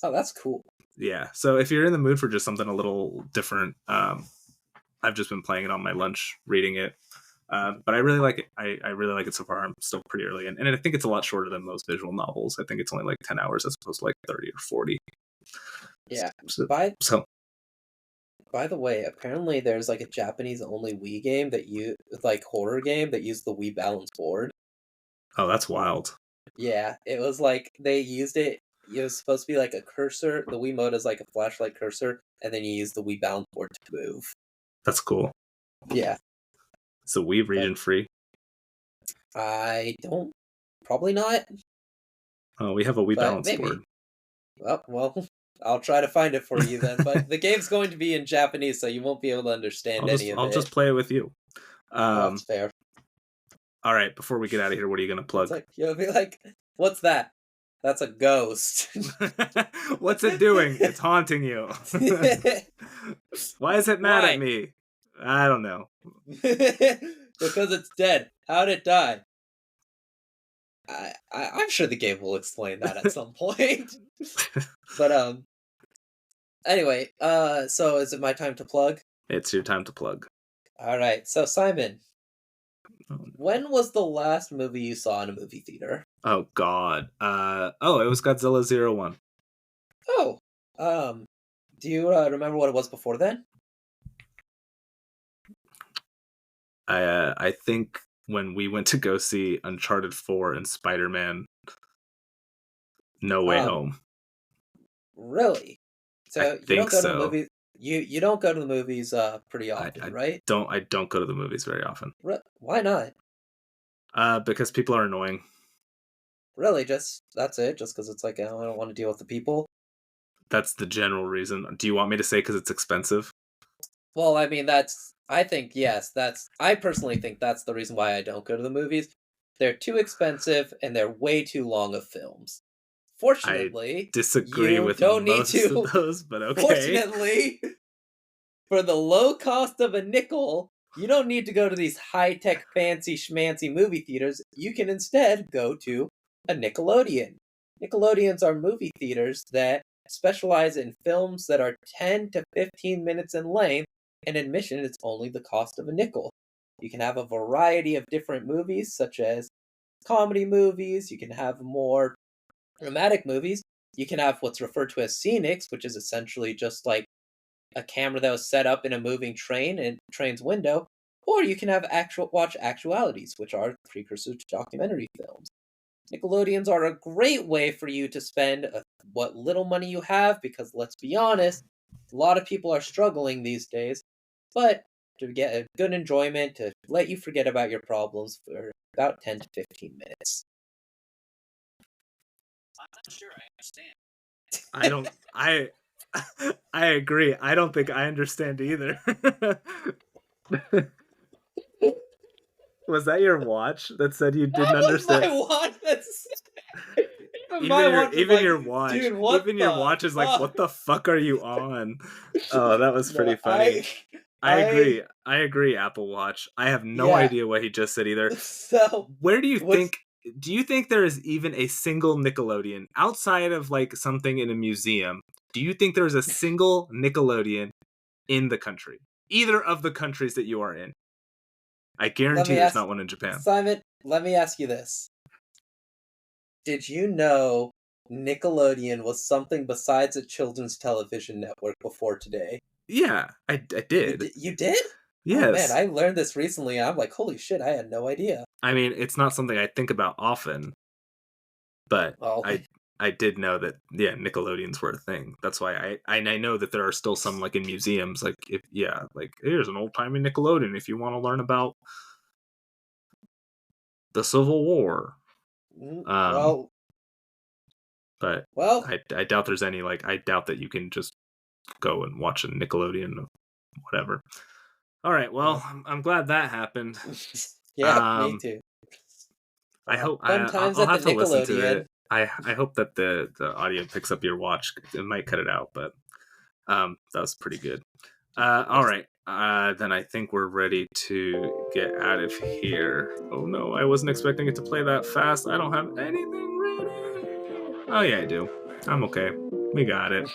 Oh, that's cool. Yeah. So if you're in the mood for just something a little different, I've just been playing it on my lunch, reading it. But I really like it. I really like it so far. I'm still pretty early in. And I think it's a lot shorter than most visual novels. I think it's only like 10 hours as opposed to like 30 or 40. Yeah. By the way, apparently there's like a Japanese only Wii game horror game that used the Wii Balance board. Oh, that's wild. Yeah, it was like they used it. It was supposed to be like a cursor. The Wii mode is like a flashlight cursor, and then you use the Wii Balance board to move. That's cool. Yeah. So Wii region free? I don't. Probably not. Oh, we have a Wii Balance board. Well, I'll try to find it for you then. But the game's going to be in Japanese, so you won't be able to understand any of it. I'll just play it with you. That's fair. All right, before we get out of here, what are you going to plug? You'll be like, what's that? That's a ghost. What's it doing? It's haunting you. Why is it mad at me? I don't know. Because it's dead. How'd it die? I'm sure the game will explain that at some point. But anyway, so is it my time to plug? It's your time to plug. All right. So Simon, when was the last movie you saw in a movie theater? Oh God. It was Godzilla 01. Oh. Do you remember what it was before then? I think when we went to go see Uncharted 4 and Spider-Man No Way Um, Home. really? I So you don't think go to the so. movies. You don't go to the movies pretty I, often, I right? don't go to the movies very often. Why not? Because people are annoying. Really, just that's it. Just because it's like, oh, I don't want to deal with the people. That's the general reason. Do you want me to say because it's expensive? Well, I mean, that's. I think yes. That's. I personally think that's the reason why I don't go to the movies. They're too expensive and they're way too long of films. I Fortunately, disagree you with don't need most of to. those, but okay. Fortunately, for the low cost of a nickel, you don't need to go to these high tech, fancy schmancy movie theaters. You can instead go to a Nickelodeon. Nickelodeons are movie theaters that specialize in films that are 10 to 15 minutes in length, and admission is only the cost of a nickel. You can have a variety of different movies, such as comedy movies, you can have more dramatic movies, you can have what's referred to as scenics, which is essentially just like a camera that was set up in a moving train and train's window, or you can have watch actualities, which are precursors to documentary films. Nickelodeons are a great way for you to spend what little money you have, because let's be honest, a lot of people are struggling these days, but to get a good enjoyment, to let you forget about your problems for about 10 to 15 minutes. I don't. I I agree. I don't think I understand either. Was that your watch that said you That didn't was my understand? watch. Even my watch is like, dude, what even your the watch is like, fuck? what the fuck are you on? Oh, that was pretty No, funny. I I, agree. I agree, Apple Watch. I have no yeah. idea what he just said either. So, Where do you what's think do you think there is even a single Nickelodeon outside of like something in a museum? Do you think there's a single Nickelodeon in the country? Either of the countries that you are in? I let guarantee me there's ask not one in Japan. Simon, let me ask you this. Did you know Nickelodeon was something besides a children's television network before today? Yeah, I did. You did? Oh man, Yes. I learned this recently. I'm like, holy shit, I had no idea. I mean, it's not something I think about often, but Oh, I did know that yeah, Nickelodeons were a thing. That's why I know that there are still some like in museums, like if yeah, like here's an old timey Nickelodeon if you want to learn about the Civil War. Um, well, but well, I doubt there's any like I doubt that you can just go and watch a Nickelodeon or whatever. All right, well, well. I'm glad that happened. Yeah, me Um, too. I hope Fun times I'll at the have to listen to Nickelodeon. it. I hope that the audio picks up your watch. It might cut it out, but that was pretty good. All right. Then I think we're ready to get out of here. Oh no, I wasn't expecting it to play that fast. I don't have anything ready. Oh yeah, I do. I'm okay. We got it.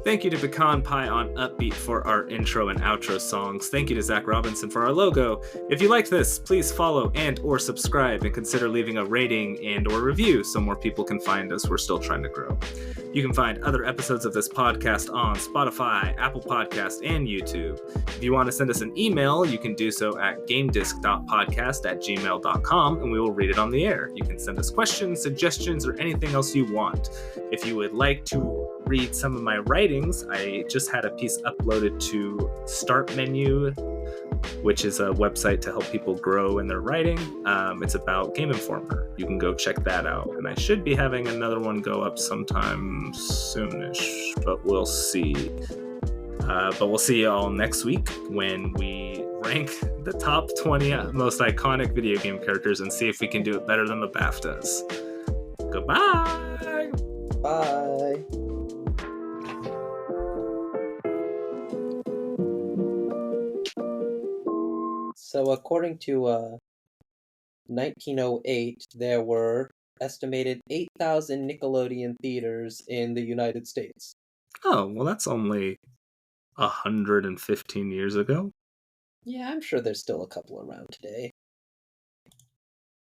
Thank you to Pecan Pie on Upbeat for our intro and outro songs. Thank you to Zach Robinson for our logo. If you like this, please follow and or subscribe and consider leaving a rating and or review so more people can find us. We're still trying to grow. You can find other episodes of this podcast on Spotify, Apple Podcast, and YouTube. If you want to send us an email, you can do so at gamedisc.podcast@gmail.com and we will read it on the air. You can send us questions, suggestions, or anything else you want. If you would like to read some of my writings, I just had a piece uploaded to Start Menu, which is a website to help people grow in their writing. It's about Game Informer. You can go check that out. And I should be having another one go up sometime soonish, but we'll see. But we'll see you all next week when we rank the top 20 most iconic video game characters and see if we can do it better than the BAFTAs. Goodbye! Bye. So, according to 1908, there were estimated 8,000 Nickelodeon theaters in the United States. Oh, well, that's only 115 years ago. Yeah, I'm sure there's still a couple around today.